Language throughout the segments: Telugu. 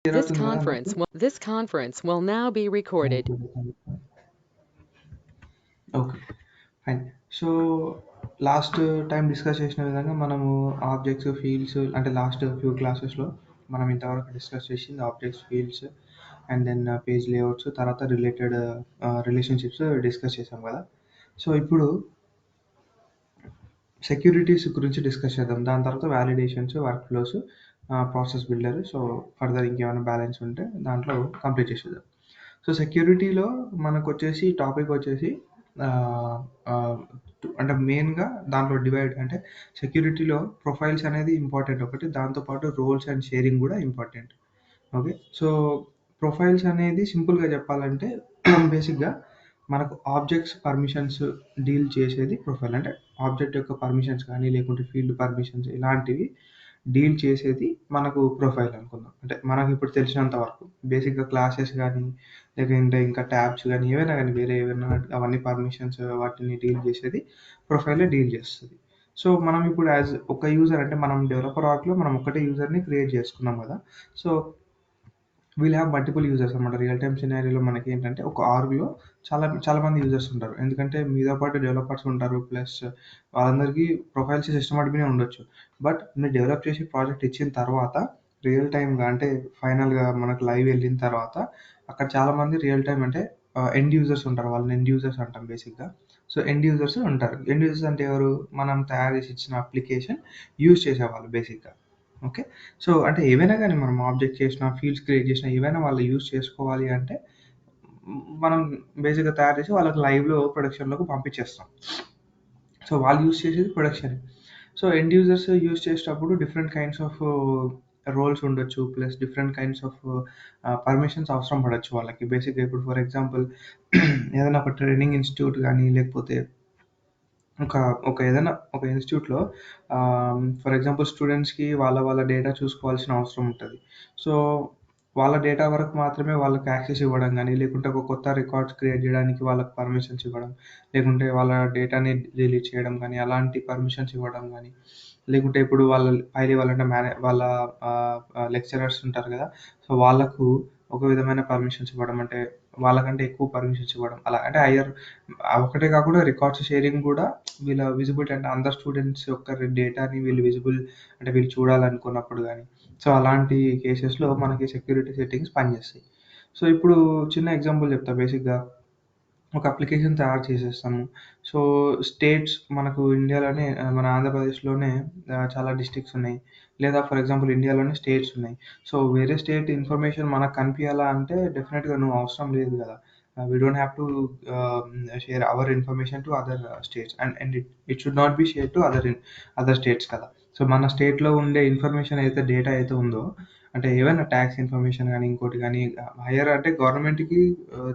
క్లియర్ This అవుతుంది కదా అందరికి? conference will now be recorded. Okay. Fine. So, last time discuss చేసిన విధంగా మనము ఆబ్జెక్ట్స్, ఫీల్డ్స్ అంటే లాస్ట్ ఫ్యూ క్లాసెస్‌లో మనం ఇంతవరకు డిస్కస్ చేసింది objects, fields and then page layouts తర్వాత రిలేటెడ్ రిలేషన్‌షిప్స్ డిస్కస్ చేసాం కదా! సో, ఇప్పుడు సెక్యూరిటీస్ గురించి డిస్కస్ చేద్దాం. దాని తర్వాత validations, workflows, process builder. So, further ఇంకేమైనా బ్యాలెన్స్ ఉంటే దాంట్లో కంప్లీట్ చేసేద్దాం. సో, సెక్యూరిటీలో మనకొచ్చేసి టాపిక్ వచ్చేసి ఆహ్, ఆహ్, అంటే మెయిన్‌గా దాంట్లో డివైడ్ అంటే సెక్యూరిటీలో ప్రొఫైల్స్ అనేది ఇంపార్టెంట్ ఒకటి. దాంతో పాటు రోల్స్ అండ్ షేరింగ్ గూడా ఇంపార్టెంట్. ఓకే. సో, ప్రొఫైల్స్ అనేది సింపుల్‌గా చెప్పాలంటే బేసిక్‌గా మనకు ఆబ్జెక్ట్స్ పర్మిషన్స్ డీల్ చేసేది ప్రొఫైల్. అంటే ఆబ్జెక్ట్ యొక్క పర్మిషన్స్ కానీ, లేకుంటే ఫీల్డ్ పర్మిషన్స్ ఇలాంటివి డీల్ చేసేది మనకు ప్రొఫైల్ అనుకుందాం. అంటే మనకిప్పుడు తెలిసినంత వరకు. బేసిక్‌గా క్లాసెస్ గానీ, లేకుంటే ఇంకా ట్యాబ్స్ గానీ, ఏవైనా గానీ వేరే ఏవైనా అవన్నీ పర్మిషన్స్ వాటిని డీల్ చేసేది ప్రొఫైలే డీల్ చేస్తది. సో, మనం ఇప్పుడు ఒక యూజర్ అంటే మనం డెవలపర్ ఆర్క్‌లో మనం ఒక్కటే యూజర్‌ని క్రియేట్ చేసుకున్నాం గదా! So we'll have multiple users అనమాట. రియల్ టైమ్ సినారియోలో మనకేంటంటే ఒక ఆర్గ్‌లో చాలా చాలా మంది యూజర్స్ ఉంటారు. ఎందుకంటే మీతో పాటు డెవలపర్స్ ఉంటారు. ప్లస్ వాళ్ళందరికీ ప్రొఫైల్స్ సిస్టమ్ అడ్మినే ఉండొచ్చు. బట్ మీరు డెవలప్ చేసి ప్రాజెక్ట్ ఇచ్చిన తర్వాత రియల్ టైమ్‌గా అంటే ఫైనల్‌గా మనకు లైవ్ ఎళ్ళిన తర్వాత అక్కడ చాలామంది రియల్ టైమ్ అంటే ఎండ్ యూజర్స్ ఉంటారు. వాళ్ళని ఎండ్ యూజర్స్ అంటాం బేసిక్‌గా. సో, ఎండ్ యూజర్స్ ఉంటారు. ఎండ్ యూజర్స్ అంటే ఎవరు? మనం తయారు చేసి ఇచ్చిన అప్లికేషన్ యూజ్ చేసేవాళ్ళు బేసిక్‌గా. ఓకే. సో, అంటే ఏవైనా గానీ మనం ఆబ్జెక్ట్ చేసినా, ఫీల్డ్స్ క్రియేట్ చేసినా ఏవైనా వాళ్ళు యూజ్ చేసుకోవాలి అంటే మనం బేసిక్‌గా తయారు చేసి వాళ్ళకి లైవ్‌లో ప్రొడక్షన్‌లోకి పంపించేస్తాం. సో, వాళ్ళు యూజ్ చేసేది ప్రొడక్షనే. సో, ఎండ్ యూజర్స్ యూజ్ చేసేటప్పుడు డిఫరెంట్ కైండ్స్ ఆఫ్ రోల్స్ ఉండొచ్చు. Plus different kinds of permissions అవసరం పడొచ్చు వాళ్ళకి. బేసిక్‌గా ఇప్పుడు ఫర్ ఎగ్జాంపుల్ ఏదైనా ఒక ట్రైనింగ్ ఇన్‌స్టిట్యూట్ గానీ, లేకపోతే ఒక ఒక ఏదైనా ఒక ఇన్‌స్టిట్యూట్‌లో ఫర్ ఎగ్జాంపుల్ స్టూడెంట్స్‌కి వాళ్ళ డేటా చూసుకోవాల్సిన అవసరం ఉంటది. సో, వాళ్ళ డేటా వరకు మాత్రమే వాళ్ళకి యాక్సెస్ ఇవ్వడం గానీ, లేకుంటే ఒక కొత్త రికార్డ్స్ క్రియేట్ జేయడానికి వాళ్ళకి పర్మిషన్స్ ఇవ్వడం, లేకుంటే వాళ్ళ డేటాని డిలీట్ చేయడం గానీ, అలాంటి పర్మిషన్స్ ఇవ్వడం గానీ, లేకుంటే ఇప్పుడు వాళ్ళ పై లెవెల్ అంటే వాళ్ళ లెక్చరర్స్ ఉంటారు గదా! సో, వాళ్ళకు ఒక విధమైన పర్మిషన్స్ ఇవ్వడం. అంటే వాళ్ళకంటే ఎక్కువ పర్మిషన్స్ ఇవ్వడం. అలా అంటే హైయర్ ఒకటే కాకుండా రికార్డ్స్ షేరింగ్ గూడా వీళ్ళ విజిబిలిటీ అంటే అందరు స్టూడెంట్స్ యొక్క డేటాని వీళ్ళు విజిబుల్ అంటే వీళ్ళు చూడాలనుకున్నప్పుడు గానీ, సో, అలాంటి కేసెస్‌లో మనకి సెక్యూరిటీ సెట్టింగ్స్ పనిచేస్తాయి. సో, ఇప్పుడు చిన్న ఎగ్జాంపుల్ చెప్తా బేసిక్‌గా ఒక అప్లికేషన్ తయారు చేసేస్తాము. సో, స్టేట్స్ మనకు ఇండియాలోనే మన ఆంధ్రప్రదేశ్‌లోనే చాలా డిస్ట్రిక్ట్స్ ఉన్నాయి. లేదా ఫర్ ఎగ్జాంపుల్ ఇండియాలోనే స్టేట్స్ ఉన్నాయి. సో, వేరే స్టేట్ ఇన్ఫర్మేషన్ మనకు కనిపియాలా అంటే డెఫినిట్‌గా నువ్వు అవసరం లేదు గదా! వి డోంట్ హావ్ టు ఆహ్, share our information to other states and it should not be shared to other states కదా! సో, మన స్టేట్‌లో ఉండే ఇన్ఫర్మేషన్ అయితే డేటా అయితే ఉందో అంటే ఏవైనా టాక్స్ ఇన్ఫర్మేషన్ గానీ, ఇంకోటి గానీ హైయర్ అంటే గవర్నమెంట్‌కి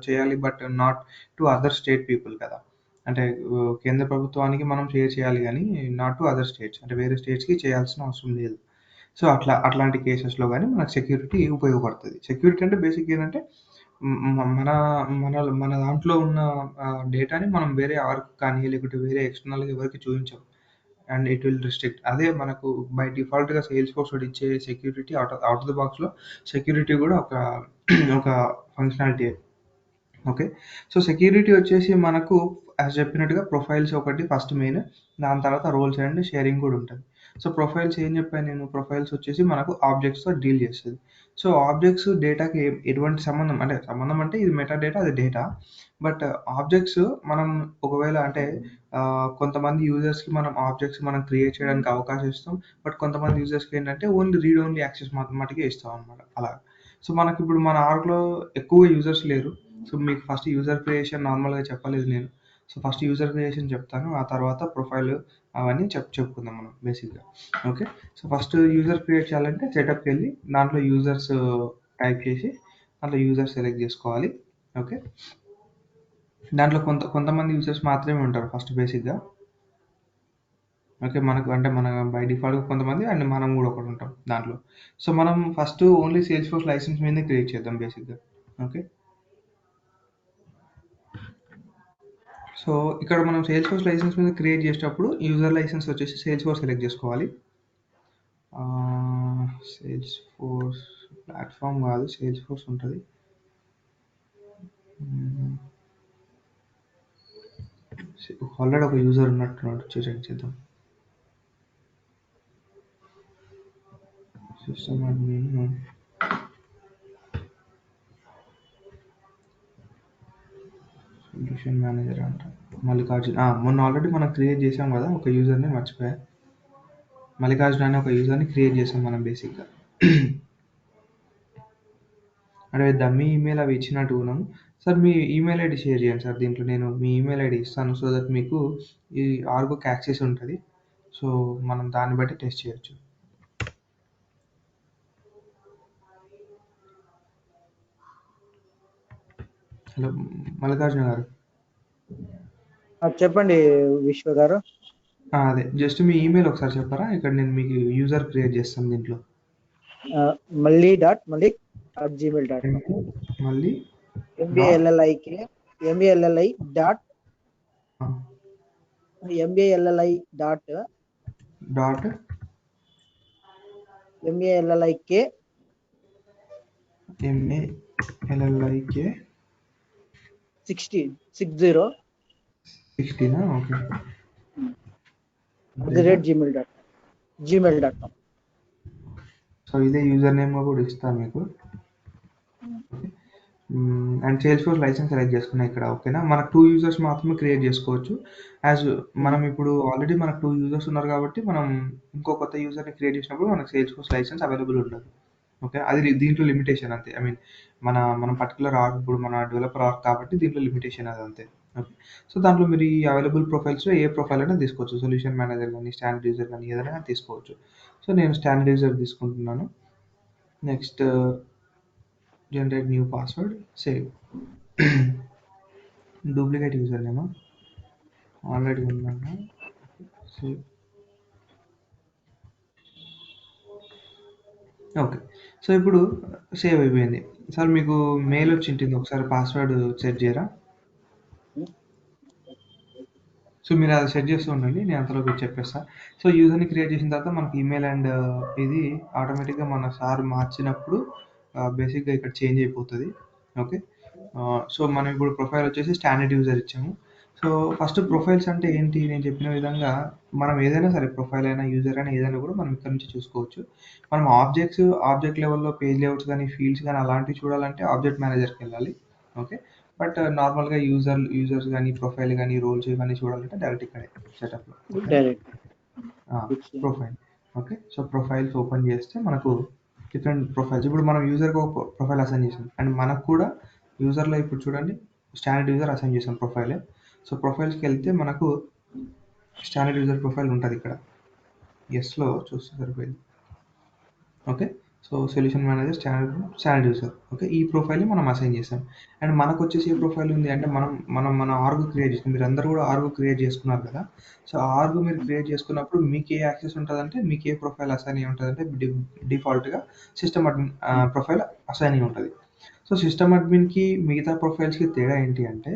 చేయాలి. But not to other state people కదా! అంటే కేంద్ర ప్రభుత్వానికి మనం షేర్ చేయాలి గానీ, నాట్ టు అదర్ స్టేట్స్. అంటే వేరే స్టేట్స్‌కి చేయాల్సిన అవసరం లేదు. సో, అట్లాంటి కేసెస్‌లో గానీ మనకు సెక్యూరిటీ ఉపయోగపడతది. సెక్యూరిటీ అంటే బేసిక్‌గా ఏందంటే హ్మ్, మన మన దాంట్లో ఉన్న డేటాని మనం వేరే ఎవరికి కానీ, లేకుంటే వేరే ఎక్స్‌టర్నల్‌గా ఎవరికీ చూయించం. And it will restrict. అదే మనకు బై డిఫాల్ట్‌గా సేల్స్‌ఫోర్స్ వాడు ఇచ్చే సెక్యూరిటీ ఔట్ ఆఫ్ ద బాక్స్‌లో సెక్యూరిటీ గూడా ఒక ఫంక్షనాలిటీయే. ఓకే. సో, సెక్యూరిటీ వచ్చేసి మనకు చెప్పినట్టుగా ప్రొఫైల్స్ ఒకటి ఫస్ట్ మెయిన్. దాని తర్వాత రోల్స్ అండ్ షేరింగ్ గూడా ఉంటది. సో, ప్రొఫైల్స్ ఏం చెప్పాను నేను? ప్రొఫైల్స్ వచ్చేసి మనకు ఆబ్జెక్ట్స్‌తో డీల్ చేస్తది. సో, ఆబ్జెక్ట్స్ డేటాకి ఎటువంటి సంబంధం అంటే సంబంధం అంటే ఇది మెటా డేటా, అది డేటా. బట్ ఆబ్జెక్ట్స్ మనం ఒకవేళ అంటే కొంతమంది యూజర్స్‌కి మనం ఆబ్జెక్ట్స్ మనం క్రియేట్ చేయడానికి అవకాశం ఇస్తాం. బట్ కొంతమంది యూజర్స్‌కి ఏంటంటే ఓన్లీ రీడ్ ఓన్లీ యాక్సెస్ మటికే ఇస్తాం అన్నమాట అలా. సో, మనకిప్పుడు మన ఆర్గ్‌లో ఎక్కువ యూజర్స్ లేరు. సో, మీకు ఫస్ట్ యూజర్ క్రియేషన్ నార్మల్‌గా చెప్పలేదు నేను. సో, ఫస్ట్ యూజర్ క్రియేషన్ చెప్తాను. ఆ తర్వాత ప్రొఫైల్ అవన్నీ చెప్పుకుందాం మనం బేసిక్‌గా. Okay. So, first user create చేయాలంటే సెటప్‌కెళ్ళి దాంట్లో యూజర్స్ టైప్ చేసి దాంట్లో యూజర్ సెలెక్ట్ చేసుకోవాలి. ఓకే. దాంట్లో కొంతమంది యూజర్స్ మాత్రమే ఉంటారు ఫస్ట్ బేసిక్‌గా. ఓకే. మనకు అంటే మన బై డిఫాల్ట్‌గా కొంతమంది అండ్ మనం గూడా ఒకడుంటాం దాంట్లో. సో, మనం ఫస్ట్ ఓన్లీ సేల్స్‌ఫోర్స్ లైసెన్స్ మీదనే క్రియేట్ చేద్దాం బేసిక్‌గా. ఓకే. సో, ఇక్కడ మనం సేల్స్‌ఫోర్స్ లైసెన్స్ మీద క్రియేట్ చేసేటప్పుడు యూజర్ లైసెన్స్ వచ్చేసి సేల్స్‌ఫోర్స్ సెలెక్ట్ చేసుకోవాలి. సేల్స్‌ఫోర్స్ ప్లాట్ఫామ్ కాదు, సేల్స్ ఫోర్స్ ఉంటుంది. ఆల్రెడీ ఒక యూజర్ ఉన్నట్టున్నాడు, చెక్ చేద్దాం. సిస్టమ్ అడ్మిన్ సొల్యూషన్ మేనేజర్ అంట మల్లికార్జున్. మొన్న ఆల్రెడీ మనం క్రియేట్ చేసాం కదా ఒక యూజర్ని, మర్చిపోయా. మల్లికార్జున్ అనే ఒక యూజర్ని క్రియేట్ చేసాం మనం బేసిక్గా. అంటే డమ్మీ ఈమెయిల్ అవి ఇచ్చినట్టు ఉన్నాం. సార్ మీ ఈమెయిల్ ఐడి షేర్ చేయండి సార్, దీంట్లో నేను మీ ఈమెయిల్ ఐడి ఇస్తాను, సో దట్ మీకు ఈ ఆర్గోకి యాక్సెస్ ఉంటుంది. సో మనం దాన్ని బట్టి టెస్ట్ చేయొచ్చు. హలో మల్లికార్జున గారు. చెప్పండి విశ్వ గారు. అదే జస్ట్ మీ ఈమెయిల్ ఒకసారి చెప్పరా, ఇక్కడ నేను మీకు యూజర్ క్రియేట్ చేస్తాను దీంట్లో. mali.malik@gmail.com మళ్ళీ MALLIK MALLI dot MALLI dot dot MALLIK MALLIK 60 16. Okay. gmail.com. So ఇదే యూజర్ నేమ్ కూడా ఇస్తాను మీకు. And Salesforce license select చేసుకున్నా ఇక్కడ. ఓకేనా, మనకు 2 యూజర్స్ మాత్రమే క్రియేట్ చేసుకోవచ్చు. యాజ్ మనం ఇప్పుడు ఆల్రెడీ మనకు 2 యూజర్స్ ఉన్నారు కాబట్టి మనం ఇంకో కొత్త యూజర్ని క్రియేట్ చేసినప్పుడు మనకు సేల్స్ ఫోర్స్ లైసెన్స్ అవైలబుల్ ఉండదు. ఓకే, అది దీంట్లో లిమిటేషన్ అంతే. ఐ మీన్ మనం పర్టికులర్ ఆర్గ్, ఇప్పుడు మన డెవలపర్ ఆర్గ్ కాబట్టి దీంట్లో లిమిటేషన్ అది అంతే. ఓకే, సో దాంట్లో మీరు ఈ అవైలబుల్ ప్రొఫైల్స్లో ఏ ప్రొఫైల్ అయినా తీసుకోవచ్చు. సొల్యూషన్ మేనేజర్ కానీ, స్టాండర్డ్ యూజర్ కానీ, ఏదైనా తీసుకోవచ్చు. సో నేను స్టాండర్డ్ యూజర్ తీసుకుంటున్నాను. Next generate new password, save. Duplicate user నేమా ఆల్రెడీ ఉందన్నా, సేవ్. ఓకే, సో ఇప్పుడు సేవ్ అయిపోయింది. సార్ మీకు మెయిల్ వచ్చింటుంది, ఒకసారి పాస్వర్డ్ సెట్ చేయరా? సో మీరు అది సెట్ చేస్తూ ఉండండి, నేను అంతలో మీకు చెప్పేస్తాను. సో యూజర్ని క్రియేట్ చేసిన తర్వాత మనకి ఈమెయిల్ అండ్ ఇది ఆటోమేటిక్గా మన సార్ మార్చినప్పుడు బేసిక్గా ఇక్కడ చేంజ్ అయిపోతుంది. ఓకే, సో మనం ఇప్పుడు ప్రొఫైల్ వచ్చేసి స్టాండర్డ్ యూజర్ ఇచ్చాము. సో ఫస్ట్ ప్రొఫైల్స్ అంటే ఏంటి, నేను చెప్పిన విధంగా మనం ఏదైనా సరే, ప్రొఫైల్ అయినా యూజర్ అయినా ఏదైనా కూడా మనం ఇక్కడ నుంచి చూసుకోవచ్చు. మనం ఆబ్జెక్ట్ లెవెల్లో పేజ్ లేఅవుట్స్ కానీ, ఫీల్డ్స్ కానీ అలాంటివి చూడాలంటే ఆబ్జెక్ట్ మేనేజర్కి వెళ్ళాలి. ఓకే, బట్ నార్మల్గా యూజర్స్ కానీ, ప్రొఫైల్ కానీ, రోల్స్ ఇవన్నీ చూడాలంటే డైరెక్ట్ ఇక్కడే సెటప్లో profile. Okay, so profiles open చేస్తే మనకు డిఫరెంట్ ప్రొఫైల్స్, ఇప్పుడు మనం యూజర్కి ఒక ప్రొఫైల్ అసైన్ చేసాం, అండ్ మనకు కూడా యూజర్లో ఇప్పుడు చూడండి స్టాండర్డ్ యూజర్ అసైన్ చేసాం ప్రొఫైలే. సో ప్రొఫైల్స్కి వెళ్తే మనకు స్టాండర్డ్ యూజర్ ప్రొఫైల్ ఉంటుంది ఇక్కడ, ఎస్లో చూస్తే సరిపోయింది. Okay, so solution manager standard user. Okay, ఈ ప్రొఫైల్ని మనం అసైన్ చేసాం. అండ్ మనకు వచ్చేసి ఏ ప్రొఫైల్ ఉంది అంటే మన ఆర్గ్ క్రియేట్ చేసాం. మీరు అందరూ కూడా ఆర్గ్ క్రియేట్ చేసుకున్నారు కదా. సో ఆర్గ్ మీరు క్రియేట్ చేసుకున్నప్పుడు మీకు ఏ యాక్సెస్ ఉంటుందంటే, మీకు ఏ ప్రొఫైల్ అసైన్ అయ్యి ఉంటుందంటే డిఫాల్ట్గా సిస్టమ్ అడ్మిన్ ప్రొఫైల్ అసైన్ అయ్యి ఉంటుంది. సో సిస్టమ్ అడ్మిన్కి మిగతా ప్రొఫైల్స్కి తేడా ఏంటి అంటే,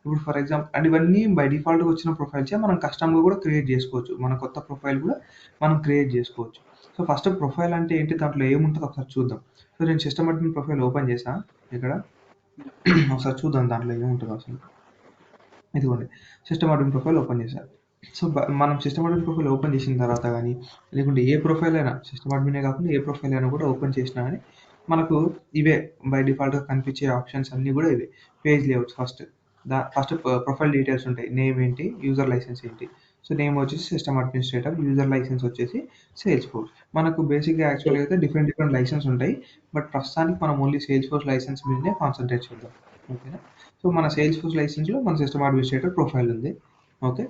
ఇప్పుడు ఫర్ ఎగ్జాంపుల్, అండ్ ఇవన్నీ బై డిఫాల్ట్గా వచ్చిన ప్రొఫైల్సే, మనం కస్టమ్గా కూడా క్రియేట్ చేసుకోవచ్చు. మన కొత్త ప్రొఫైల్ కూడా మనం క్రియేట్ చేసుకోవచ్చు. సో ఫస్ట్ ప్రొఫైల్ అంటే ఏంటి, దాంట్లో ఏముంటుందో ఒకసారి చూద్దాం. సో నేను సిస్టమ్ అడ్మిన్ ప్రొఫైల్ ఓపెన్ చేశాను ఇక్కడ. ఒకసారి చూద్దాం దాంట్లో ఏముంటుందో అసలు. ఇదిగోండి, సిస్టమ్ అడ్మిన్ ప్రొఫైల్ ఓపెన్ చేశాను. సో మనం సిస్టమ్ అడ్మిన్ ప్రొఫైల్ ఓపెన్ చేసిన తర్వాత కానీ, లేకుంటే ఏ ప్రొఫైల్ అయినా, సిస్టమ్ అడ్మినే కాకుండా ఏ ప్రొఫైల్ అయినా కూడా ఓపెన్ చేసినా కానీ మనకు ఇవే బై డిఫాల్ట్గా కనిపించే ఆప్షన్స్ అన్నీ కూడా ఇవే. Page layouts first profile details ఉంటాయి, నేమ్ ఏంటి, యూజర్ లైసెన్స్ ఏంటి. సో నేమ్ వచ్చేసి సిస్టమ్ అడ్మినిస్ట్రేటర్, యూజర్ లైసెన్స్ వచ్చేసి సేల్స్ ఫోర్స్. మనకు బేసిక్గా యాక్చువల్గా అయితే డిఫరెంట్ లైసెన్స్ ఉంటాయి, బట్ ప్రస్తుతానికి మనం ఓన్లీ సేల్స్ ఫోర్స్ లైసెన్స్ మీదనే కాన్సన్ట్రేట్ చేద్దాం. ఓకేనా, సో మన సేల్స్ ఫోర్స్ లైసెన్స్లో మన సిస్టమ్ అడ్మినిస్ట్రేటర్ ప్రొఫైల్ ఉంది. ఓకే,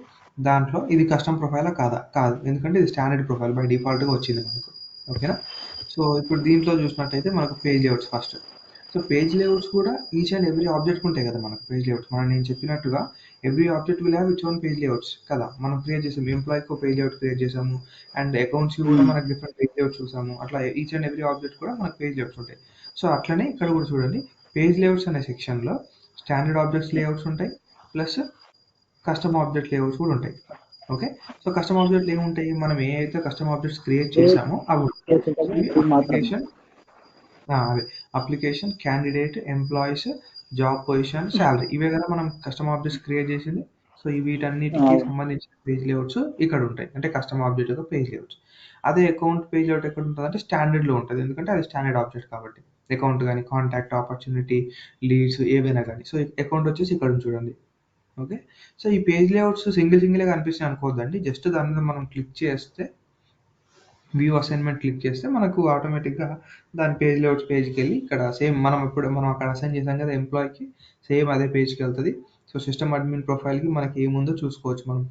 దాంట్లో ఇది కస్టమ్ ప్రొఫైలా కాదు, ఎందుకంటే ఇది స్టాండర్డ్ ప్రొఫైల్ బై డిఫాల్ట్గా వచ్చింది మనకు. ఓకేనా, సో ఇప్పుడు దీంట్లో చూసినట్టయితే మనకు page layouts first. So page layouts కూడా ఈచ్ అండ్ ఎవ్రీ ఆబ్జెక్ట్ ఉంటాయి కదా మనకు పేజ్ లేఅవుట్స్. నేను చెప్పినట్టుగా every object will have its own page layouts కదా. మనం క్రియేట్ చేసాము, ఎంప్లాయీకి ఒక పేజ్ లేఅవుట్ క్రియేట్ చేసాము, అండ్ అకౌంట్స్కి కూడా మనకు డిఫరెంట్ పేజ్ లేఅవుట్స్ చూసాము. అట్లా ఈచ్ అండ్ ఎవ్రీ ఆబ్జెక్ట్ కూడా మనకు పేజ్ లేఅవుట్స్ ఉంటాయి. సో అట్లనే ఇక్కడ కూడా చూడండి, పేజ్ లేఅవుట్స్ అనే సెక్షన్లో స్టాండర్డ్ ఆబ్జెక్ట్స్ లేఅవుట్స్ ఉంటాయి, ప్లస్ కస్టమ్ ఆబ్జెక్ట్ లేఅవుట్స్ కూడా ఉంటాయి. ఓకే, సో కస్టమ్ ఆబ్జెక్ట్లు ఏముంటాయి, మనం ఏ అయితే కస్టమ్ ఆబ్జెక్ట్స్ క్రియేట్ చేసామో అవి అప్లికేషన్ అదే application, candidate, employees, job position, salary ఇవే కదా మనం కస్టమ్ ఆబ్జెక్ట్స్ క్రియేట్ చేసింది. సో వీటన్నిటికి సంబంధించిన పేజ్ లేఅవుట్స్ ఇక్కడ ఉంటాయి, అంటే కస్టమ్ ఆబ్జెక్ట్ యొక్క పేజ్ లేఅవుట్స్. అదే అకౌంట్ పేజ్ లేఅవుట్ ఎక్కడ ఉంటుంది అంటే స్టాండర్డ్లో ఉంటుంది, ఎందుకంటే అది స్టాండర్డ్ ఆబ్జెక్ట్ కాబట్టి. అకౌంట్ కానీ కాంటాక్ట్, ఆపర్చునిటీ, లీడ్స్ ఏవైనా కానీ. సో అకౌంట్ వచ్చేసి ఇక్కడ ఉంది చూడండి. ఓకే, సో ఈ పేజ్ లేఅవుట్స్ సింగిల్గా కనిపిస్తాయి అనుకోవద్దండి. జస్ట్ దాని మీద మనం క్లిక్ చేస్తే, వ్యూ అసైన్మెంట్ క్లిక్ చేస్తే మనకు ఆటోమేటిక్గా దాని పేజ్ లేఅవుట్స్ పేజ్కి వెళ్ళి ఇక్కడ సేమ్ మనం అక్కడ అసైన్ చేసాం కదా ఎంప్లాయీకి, సేమ్ అదే పేజ్కి వెళ్తుంది. సో సిస్టమ్ అడ్మిన్ ప్రొఫైల్కి మనకి ఏముందో చూసుకోవచ్చు. మనం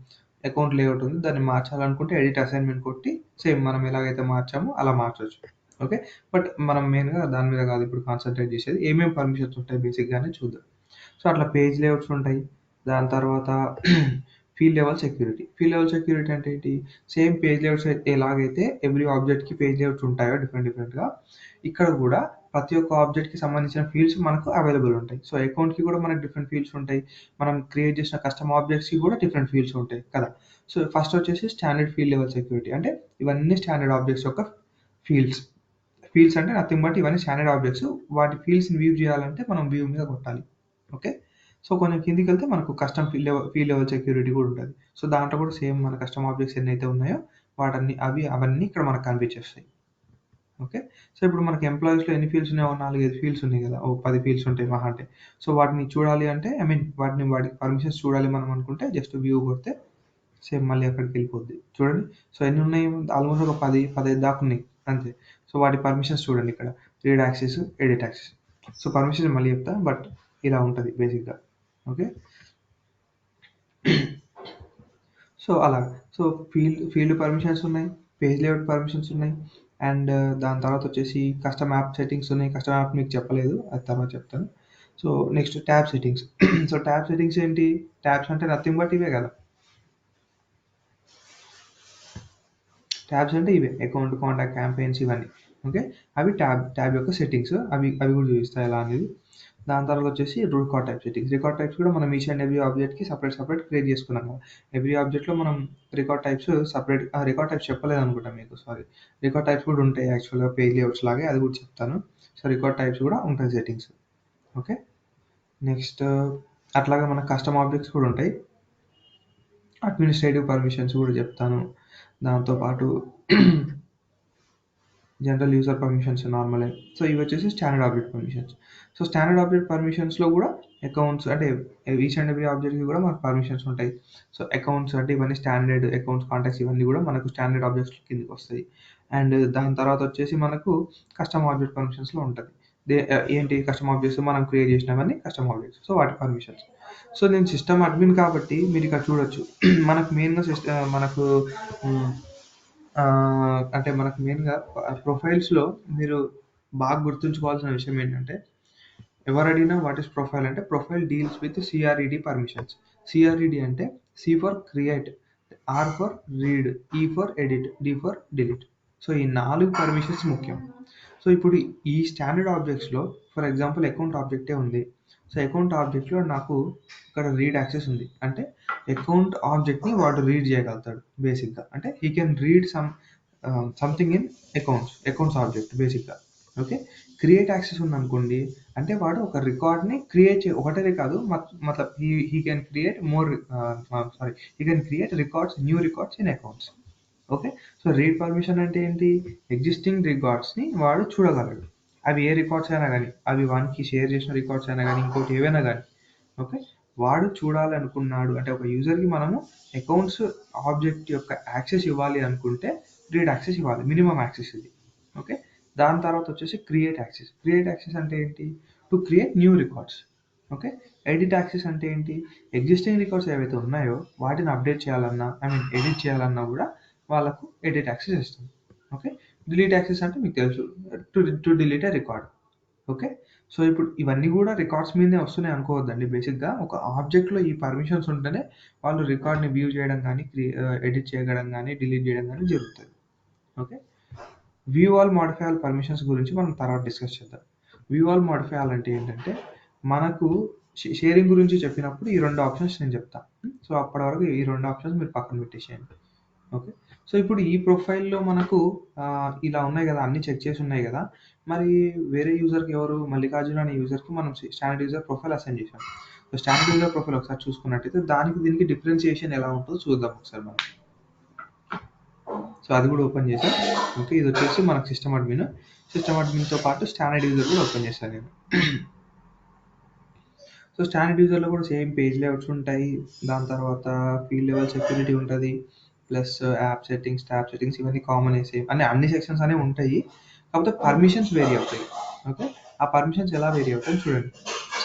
అకౌంట్ లేఅవుట్ ఉంది, దాన్ని మార్చాలనుకుంటే ఎడిట్ అసైన్మెంట్ కొట్టి సేమ్ మనం ఎలాగైతే మార్చామో అలా మార్చవచ్చు. ఓకే, బట్ మనం మెయిన్గా దాని మీద కాదు ఇప్పుడు కాన్సన్ట్రేట్ చేసేది. ఏమేమి పర్మిషన్స్ ఉంటాయి బేసిక్గానే చూద్దాం. సో అట్లా పేజ్ లేఅవుట్స్ ఉంటాయి. దాని తర్వాత field level security. Field level security అంటే ఏంటి? సేమ్ పేజ్ లేఅవుట్స్ ఎలాగైతే ఎవ్రీ ఆబ్జెక్ట్కి పేజ్ లేఅవుట్స్ ఉంటాయో డిఫరెంట్గా, ఇక్కడ కూడా ప్రతి ఒక్క ఆబ్జెక్ట్కి సంబంధించిన ఫీల్డ్స్ మనకు అవైలబుల్ ఉంటాయి. సో అకౌంట్కి కూడా మనకు డిఫరెంట్ ఫీల్డ్స్ ఉంటాయి, మనం క్రియేట్ చేసిన కస్టమ్ ఆబ్జెక్ట్స్కి కూడా డిఫరెంట్ ఫీల్డ్స్ ఉంటాయి కదా. సో ఫస్ట్ వచ్చేసి స్టాండర్డ్ ఫీల్డ్ లెవెల్ సెక్యూరిటీ, అంటే ఇవన్నీ స్టాండర్డ్ ఆబ్జెక్ట్స్ యొక్క ఫీల్డ్స్. ఫీల్డ్స్ అంటే నథింగ్ బట్ ఇవన్నీ స్టాండర్డ్ ఆబ్జెక్ట్స్. వాటి ఫీల్డ్స్ని వ్యూ చేయాలంటే మనం వ్యూ మీద కొట్టాలి. ఓకే, సో కొంచెం కిందికి వెళ్తే మనకు కస్టమ్ ఫీల్డ్ లెవెల్ సెక్యూరిటీ కూడా ఉంటుంది. సో దాంట్లో కూడా సేమ్ మన కస్టమ్ ఆబ్జెక్ట్స్ ఎన్నైతే ఉన్నాయో అవన్నీ ఇక్కడ మనకు కనిపించేస్తాయి. ఓకే, సో ఇప్పుడు మనకి ఎంప్లాయీస్లో ఎన్ని ఫీల్డ్స్ ఉన్నాయో 4-5 ఫీల్డ్స్ ఉన్నాయి కదా, 10 ఫీల్డ్స్ ఉంటాయి మహా అంటే. సో వాటిని చూడాలి అంటే వాటికి పర్మిషన్స్ చూడాలి మనం అనుకుంటే జస్ట్ వ్యూ కొడితే సేమ్ మళ్ళీ అక్కడికి వెళ్ళిపోద్ది. చూడండి, సో ఎన్ని ఉన్నాయి? ఆల్మోస్ట్ ఒక 10-15 దాకా ఉన్నాయి అంతే. సో వాటి పర్మిషన్స్ చూడండి ఇక్కడ, read access, edit access. So permissions మళ్ళీ చెప్తా, బట్ ఇలా ఉంటుంది బేసిక్గా. ఓకే, సో అలా. సో ఫీల్డ్ పర్మిషన్స్ ఉన్నాయి, పేజ్ లేఅవుట్ పర్మిషన్స్ ఉన్నాయి, అండ్ దాని తర్వాత వచ్చేసి కస్టమ్ యాప్ సెట్టింగ్స్ ఉన్నాయి. కస్టమ్ యాప్ మీకు చెప్పలేదు, అది తర్వాత చెప్తాను. So next tab settings. So tab settings ఏంటి? ట్యాబ్స్ అంటే నథింగ్ బట్ ఇవే కదా. ట్యాబ్స్ అంటే ఇవే, అకౌంట్, కాంటాక్ట్, క్యాంపెయిన్స్ ఇవన్నీ. ఓకే, అవి ట్యాబ్ యొక్క సెట్టింగ్స్. అవి కూడా చూపిస్తాయి ఎలా అనేది. దాని తర్వాత వచ్చేసి record type settings. Record types కూడా మనం ఈచ్ అండ్ ఎవ్రీ ఆబ్జెక్ట్కి సపరేట్ క్రియేట్ చేసుకున్నాం కదా. ఎవ్రీ ఆబ్జెక్ట్లో మనం record types separate, record types చెప్పలేదు అనుకుంటా మీకు, సారీ. రికార్డ్ టైప్స్ కూడా ఉంటాయి యాక్చువల్గా పేజ్ లేఅవుట్స్ లాగే, అది కూడా చెప్తాను. సో రికార్డ్ టైప్స్ కూడా ఉంటాయి సెట్టింగ్స్. ఓకే, నెక్స్ట్ అట్లాగే మన కస్టమ్ ఆబ్జెక్ట్స్ కూడా ఉంటాయి. అడ్మినిస్ట్రేటివ్ పర్మిషన్స్ కూడా చెప్తాను. దాంతోపాటు జనరల్ యూజర్ పర్మిషన్స్ నార్మలే. సో ఇవి వచ్చేసి standard object permissions. So standard object పర్మిషన్స్లో కూడా అకౌంట్స్ అంటే ఈచ్ అండ్ ఎవ్రీ ఆబ్జెక్ట్కి కూడా మనకు పర్మిషన్స్ ఉంటాయి. సో అకౌంట్స్ అంటే ఇవన్నీ స్టాండర్డ్, అకౌంట్స్, కాంటాక్ట్స్ ఇవన్నీ కూడా మనకు స్టాండర్డ్ ఆబ్జెక్ట్స్ కిందకి వస్తాయి. అండ్ దాని తర్వాత వచ్చేసి మనకు కస్టమ్ ఆబ్జెక్ట్ పర్మిషన్స్లో ఉంటుంది. ఏంటి కస్టమ్ ఆబ్జెక్ట్స్? మనం క్రియేట్ చేసినవన్నీ కస్టమ్ ఆబ్జెక్ట్స్, సో వాటి పర్మిషన్స్. సో నేను సిస్టమ్ అడ్మిన్ కాబట్టి మీరు ఇక్కడ చూడొచ్చు. మనకు మెయిన్గా మనకు అంటే మనకు మెయిన్గా ప్రొఫైల్స్లో మీరు బాగా గుర్తుంచుకోవాల్సిన విషయం ఏంటంటే, ఎవరు అడిగినా వాట్ ఈస్ ప్రొఫైల్ అంటే, profile deals with CRED permissions. CRED అంటే C for create, R for read, E for edit, D for delete. So ఈ 4 పర్మిషన్స్ ముఖ్యం. సో ఇప్పుడు ఈ స్టాండర్డ్ ఆబ్జెక్ట్స్లో ఫర్ ఎగ్జాంపుల్ అకౌంట్ ఆబ్జెక్టే ఉంది. సో అకౌంట్ ఆబ్జెక్ట్లో నాకు ఇక్కడ రీడ్ యాక్సెస్ ఉంది, అంటే అకౌంట్ ఆబ్జెక్ట్ని వాడు రీడ్ చేయగలుగుతాడు బేసిక్గా. అంటే he can read something in accounts object బేసిక్గా. ఓకే, క్రియేట్ యాక్సెస్ ఉందనుకోండి, అంటే వాడు ఒక రికార్డ్ని ఒకటే కాదు, మతలబ్ he can create he can create new records in accounts. Okay, so read permission అంటే ఏంటి? ఎగ్జిస్టింగ్ రికార్డ్స్ని వాడు చూడగలడు. అవి ఏ రికార్డ్స్ అయినా కానీ, అవి వానికి షేర్ చేసిన రికార్డ్స్ అయినా కానీ, ఇంకోటి ఏవైనా కానీ. ఓకే, వాడు చూడాలనుకున్నాడు అంటే ఒక యూజర్కి మనము అకౌంట్స్ ఆబ్జెక్ట్ యొక్క యాక్సెస్ ఇవ్వాలి అనుకుంటే రీడ్ యాక్సెస్ ఇవ్వాలి, మినిమం యాక్సెస్ ఇది. ఓకే, దాని తర్వాత వచ్చేసి క్రియేట్ యాక్సెస్. క్రియేట్ యాక్సెస్ అంటే ఏంటి? To create new records. Okay, edit access అంటే ఏంటి? ఎగ్జిస్టింగ్ రికార్డ్స్ ఏవైతే ఉన్నాయో వాటిని అప్డేట్ చేయాలన్నా, ఎడిట్ చేయాలన్నా కూడా వాళ్ళకు ఎడిట్ యాక్సెస్ ఇస్తుంది. ఓకే, డిలీట్ యాక్సెస్ అంటే మీకు తెలుసు, to delete A record. Okay, so ఇప్పుడు ఇవన్నీ కూడా రికార్డ్స్ మీదే వస్తున్నాయి అనుకోవద్దండి. బేసిక్గా ఒక ఆబ్జెక్ట్లో ఈ పర్మిషన్స్ ఉంటేనే వాళ్ళు రికార్డ్ని వ్యూ చేయడం కానీ, ఎడిట్ చేయడం కానీ, డిలీట్ చేయడం కానీ జరుగుతుంది. Okay, view all modify all permissions గురించి మనం తర్వాత డిస్కస్ చేద్దాం. వ్యూ ఆల్ మోడిఫై ఆల్ అంటే ఏంటంటే, మనకు షేరింగ్ గురించి చెప్పినప్పుడు ఈ 2 ఆప్షన్స్ నేను చెప్తాను. సో అప్పటి వరకు ఈ 2 ఆప్షన్స్ మీరు పక్కన పెట్టేసేయండి. ఓకే, సో ఇప్పుడు ఈ ప్రొఫైల్‌లో మనకు ఇలా ఉన్నాయి గదా! అన్నీ చెక్ చేసి ఉన్నాయి గదా! మరి వేరే యూజర్‌కి ఎవరు మల్లికార్జున అనే యూజర్‌కి మనం స్టాండర్డ్ యూజర్ ప్రొఫైల్ అసైన్ చేశాం. సో స్టాండర్డ్ యూజర్ ప్రొఫైల్ ఒకసారి చూసుకున్నట్టయితే దానికి దీనికి డిఫరెన్షియేషన్ ఎలా ఉంటదో చూద్దాం ఒకసారి మనం. సో అది గూడా ఓపెన్ చేశా. ఓకే. ఇదొచ్చేసి మనకు సిస్టమ్ అడ్మిన్. సిస్టమ్ అడ్మిన్‌తో పాటు స్టాండర్డ్ యూజర్ గూడా ఓపెన్ చేశాను నేను. సో స్టాండర్డ్ యూజర్‌లో కూడా సేమ్ పేజ్ లేఅవుట్స్ ఉంటాయి. దాని తర్వాత ఫీల్డ్ లెవెల్ సెక్యూరిటీ ఉంటది. Plus app settings, tab settings ఇవన్నీ కామనే సేమ్. అన్ని సెక్షన్స్ అనేవి ఉంటాయి. కాకపోతే పర్మిషన్స్ వేరీ అవుతాయి. ఓకే. ఆ పర్మిషన్స్ ఎలా వేరీ అవుతాయో చూడండి.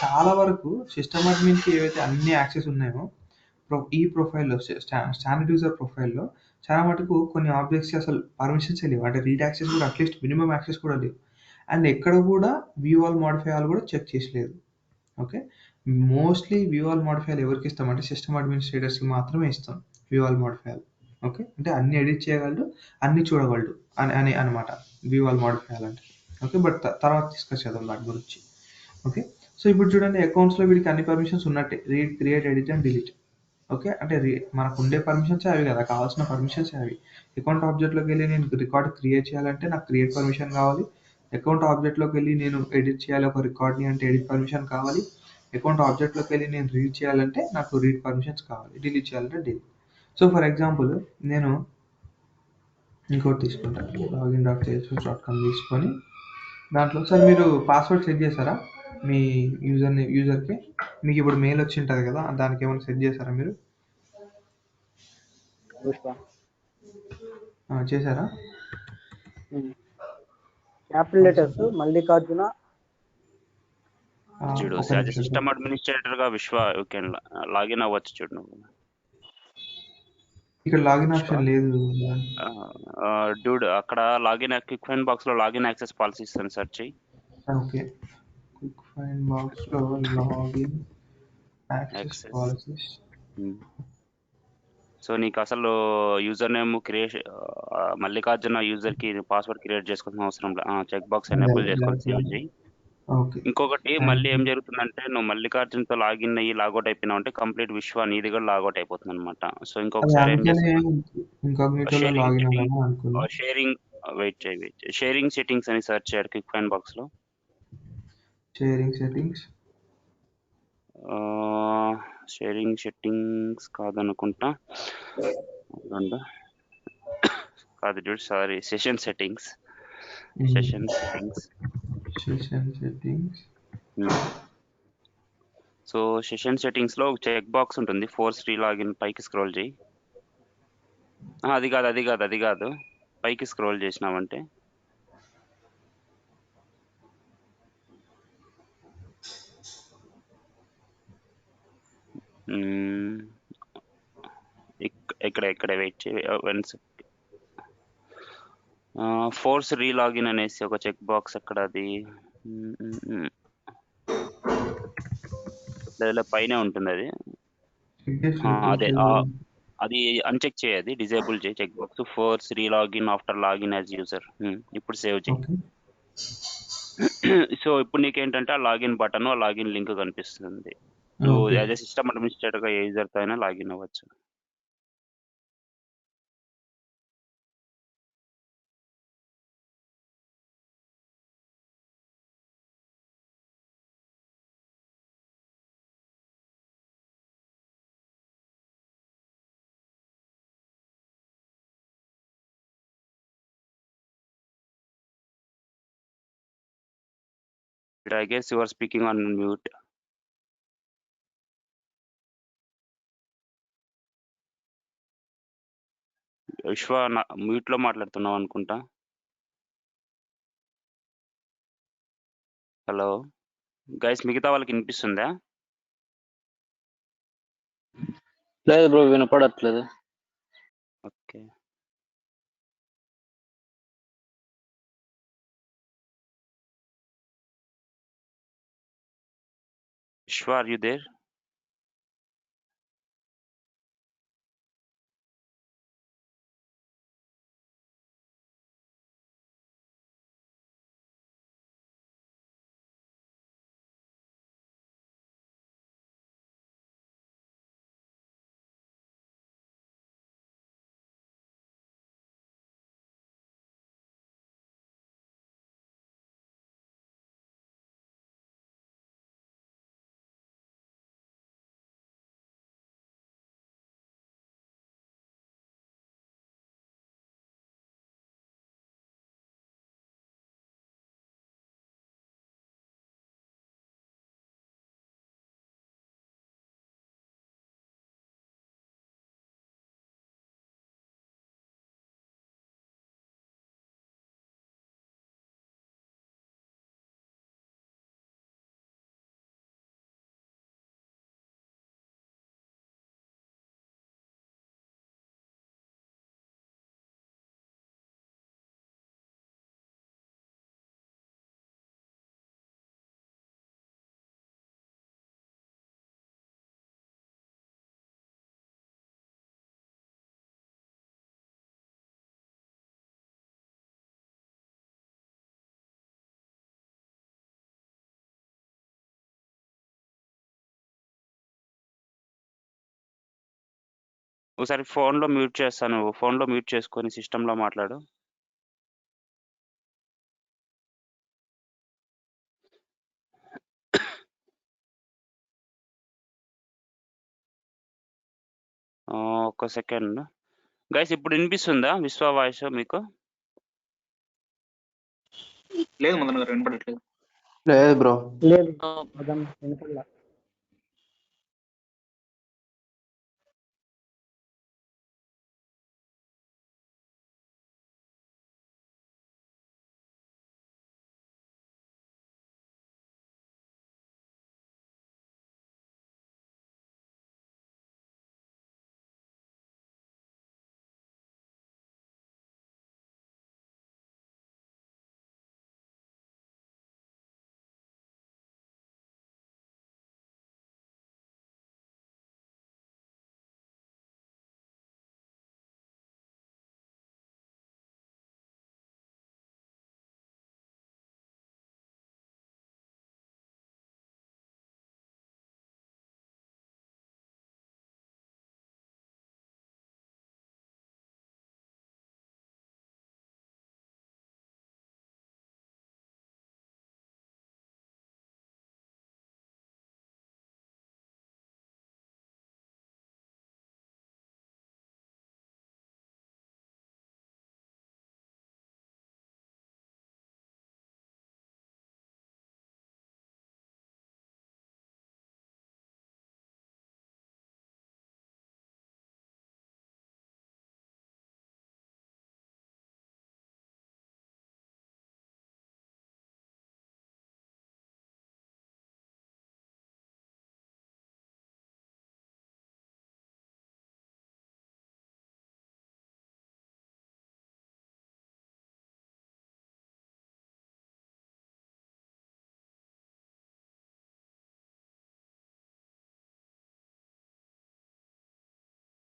చాలా వరకు సిస్టమ్ అడ్మిన్‌కి ఏవైతే అన్ని యాక్సెస్ ఉన్నాయో ఈ ప్రొఫైల్‌లో స్టాండర్డ్ యూజర్ ప్రొఫైల్‌లో చాలా మటుకు కొన్ని ఆబ్జెక్ట్స్‌కి అసలు పర్మిషన్సే లేవు. అంటే రీడ్ యాక్సెస్ కూడా అట్‌లీస్ట్ మినిమమ్ యాక్సెస్ కూడా లేవు. అండ్ ఎక్కడ కూడా వ్యూ ఆల్, మోడిఫై ఆల్ కూడా చెక్ చేసలేదు. Okay. Mostly view all, modify all ఎవరికి ఇస్తామంటే సిస్టమ్ అడ్మినిస్ట్రేటర్స్‌కి మాత్రమే ఇస్తాం view all, modify all. Okay. అంటే అన్ని ఎడిట్ చేయగలడు, అన్ని చూడగలడు అని అన్నమాట వ్యూ ఆల్, మోడిఫై ఆల్ అంటే. ఓకే. బట్ తర్వాత డిస్కస్ చేద్దాం దాని గురించి. ఓకే. సో ఇప్పుడు చూడండి అకౌంట్స్‌లో వీడికి అన్ని పర్మిషన్స్ ఉన్నట్టే. Read, create, edit and delete. Okay. అంటే మనకు ఉండే పర్మిషన్సే అవి కదా! కావాల్సిన పర్మిషన్సే అవి. అకౌంట్ ఆబ్జెక్ట్‌లోకెళ్ళి నేను రికార్డ్ క్రియేట్ చేయాలంటే నాకు క్రియేట్ పర్మిషన్ కావాలి. అకౌంట్ ఆబ్జెక్ట్‌లోకెళ్ళి నేను ఎడిట్ చేయాలి ఒక రికార్డ్‌ని అంటే ఎడిట్ పర్మిషన్ కావాలి. అకౌంట్ ఆబ్జెక్ట్‌లోకెళ్ళి నేను రీడ్ చేయాలంటే నాకు రీడ్ పర్మిషన్స్ కావాలి. డిలీట్ చేయాలంటే డిలీట్. సో ఫర్ ఎగ్జాంపుల్ నేను ఇంకోటి తీసుకుంటా. login.salesforce.com తీసుకొని దాంట్లో ఒకసారి మీరు పాస్వర్డ్ సెట్ చేశారా? మీ యూజర్‌కి? మీకు ఇప్పుడు మెయిల్ వచ్చి ఉంటది కదా! దానికి ఏమైనా సెట్ చేశారా మీరు? పుష్ప. చేశారా? Capital letters Mallikarjuna. చూడు ఒక యాజ్ నిమిషం. సిస్టమ్ అడ్మినిస్ట్రేటర్ గా విశ్వ యూ కెన్ లాగిన్ అవ్వచ్చు చూడు నువ్వు. ఇక్కడ లాగిన్ విశ్వ ఆప్షన్ లేదు. డూడ్ అక్కడ లాగిన్ క్విక్ ఫైండ్ బాక్స్ లో లాగిన్ యాక్సెస్ పాలసీస్ అని సెర్చ్ చేయి. ఓకే. క్విక్ ఫైండ్ బాక్స్‌లో login access access. Policies. So నీకు అసలు యూజర్ నేమ్ మల్లికార్జున యూజర్ కి పాస్వర్డ్ క్రియేట్ చేసుకోవాల్సిన అవసరం లేదు. చెక్ బాక్స్ ఎనేబుల్ చేసుకొని సేవ్ చేయి. ఓకే. ఇంకొకటి మళ్ళీ ఏం జరుగుతుందంటే నువ్వు మల్లికార్జున్తో లాగిన్ అయ్యి లాగౌట్ అయిపోయినావు అంటే కంప్లీట్ విశ్వ నీది కూడా లాగౌట్ అయిపోతుంది అనమాట. సో అదే ఇంకొకసారి ఏం అందుకనే చేస్తావు, ఇన్కాగ్నిటోలో షేరింగ్ లాగిన్ సెట్టింగ్ అవ్వదామని అనుకున్నా. వెయిట్ షేరింగ్ సెట్టింగ్స్ అని సెర్చ్ చేయాలి క్విక్ ఫైండ్ బాక్స్ లో. Sharing settings. షేరింగ్ సెట్టింగ్స్ కాదనుకుంటా, రెండు కాదు చూడు, sorry, session settings. Session settings. So session settings లో చెక్ బాక్స్ ఉంటుంది, ఫోర్స్ రీలాగిన్, పైకి స్క్రోల్ చేయి. అది కాదు పైకి స్క్రోల్ చేసినామంటే ఇక్కడ వెయిట్ చేయి. ఫోర్స్ రీలాగిన్ అనేసి ఒక చెక్ బాక్స్ ఎక్కడ అది పైన ఉంటుంది అది. అదే అది అన్చెక్ చేయాలి, డిజేబుల్ చేయి check box force relogin after login as user. ఇప్పుడు సేవ్ చేయి. సో ఇప్పుడు నీకేంటంటే ఆ లాగిన్ బటన్, ఆ లాగిన్ లింక్ కనిపిస్తుంది. నువ్వు యాజ్ ఎ సిస్టమ్ అడ్మినిస్ట్రేటర్ గా ఏ యూజర్ తో అయినా లాగిన్ అవ్వచ్చు. I guess you are speaking on mute. విశ్వ మ్యూట్ లో మాట్లాడుతున్నావు అనుకుంటా. హలో గైస్, మిగతా వాళ్ళకి వినిపిస్తుందా? లేదు బ్రో, వినపడట్లేదు. ఓకే. విశ్వ, ఆర్ యు దేర్? ఒకసారి ఫోన్లో మ్యూట్ చేస్తాను, ఫోన్లో మ్యూట్ చేసుకొని సిస్టంలో మాట్లాడు. ఒక్క సెకండ్ గైస్, ఇప్పుడు వినిపిస్తుందా విశ్వ వాయిస్ మీకు? లేదు మదన్ గారు వినపడట్లేదు. లేదు బ్రో. లేదు మదన్ వినపడలా.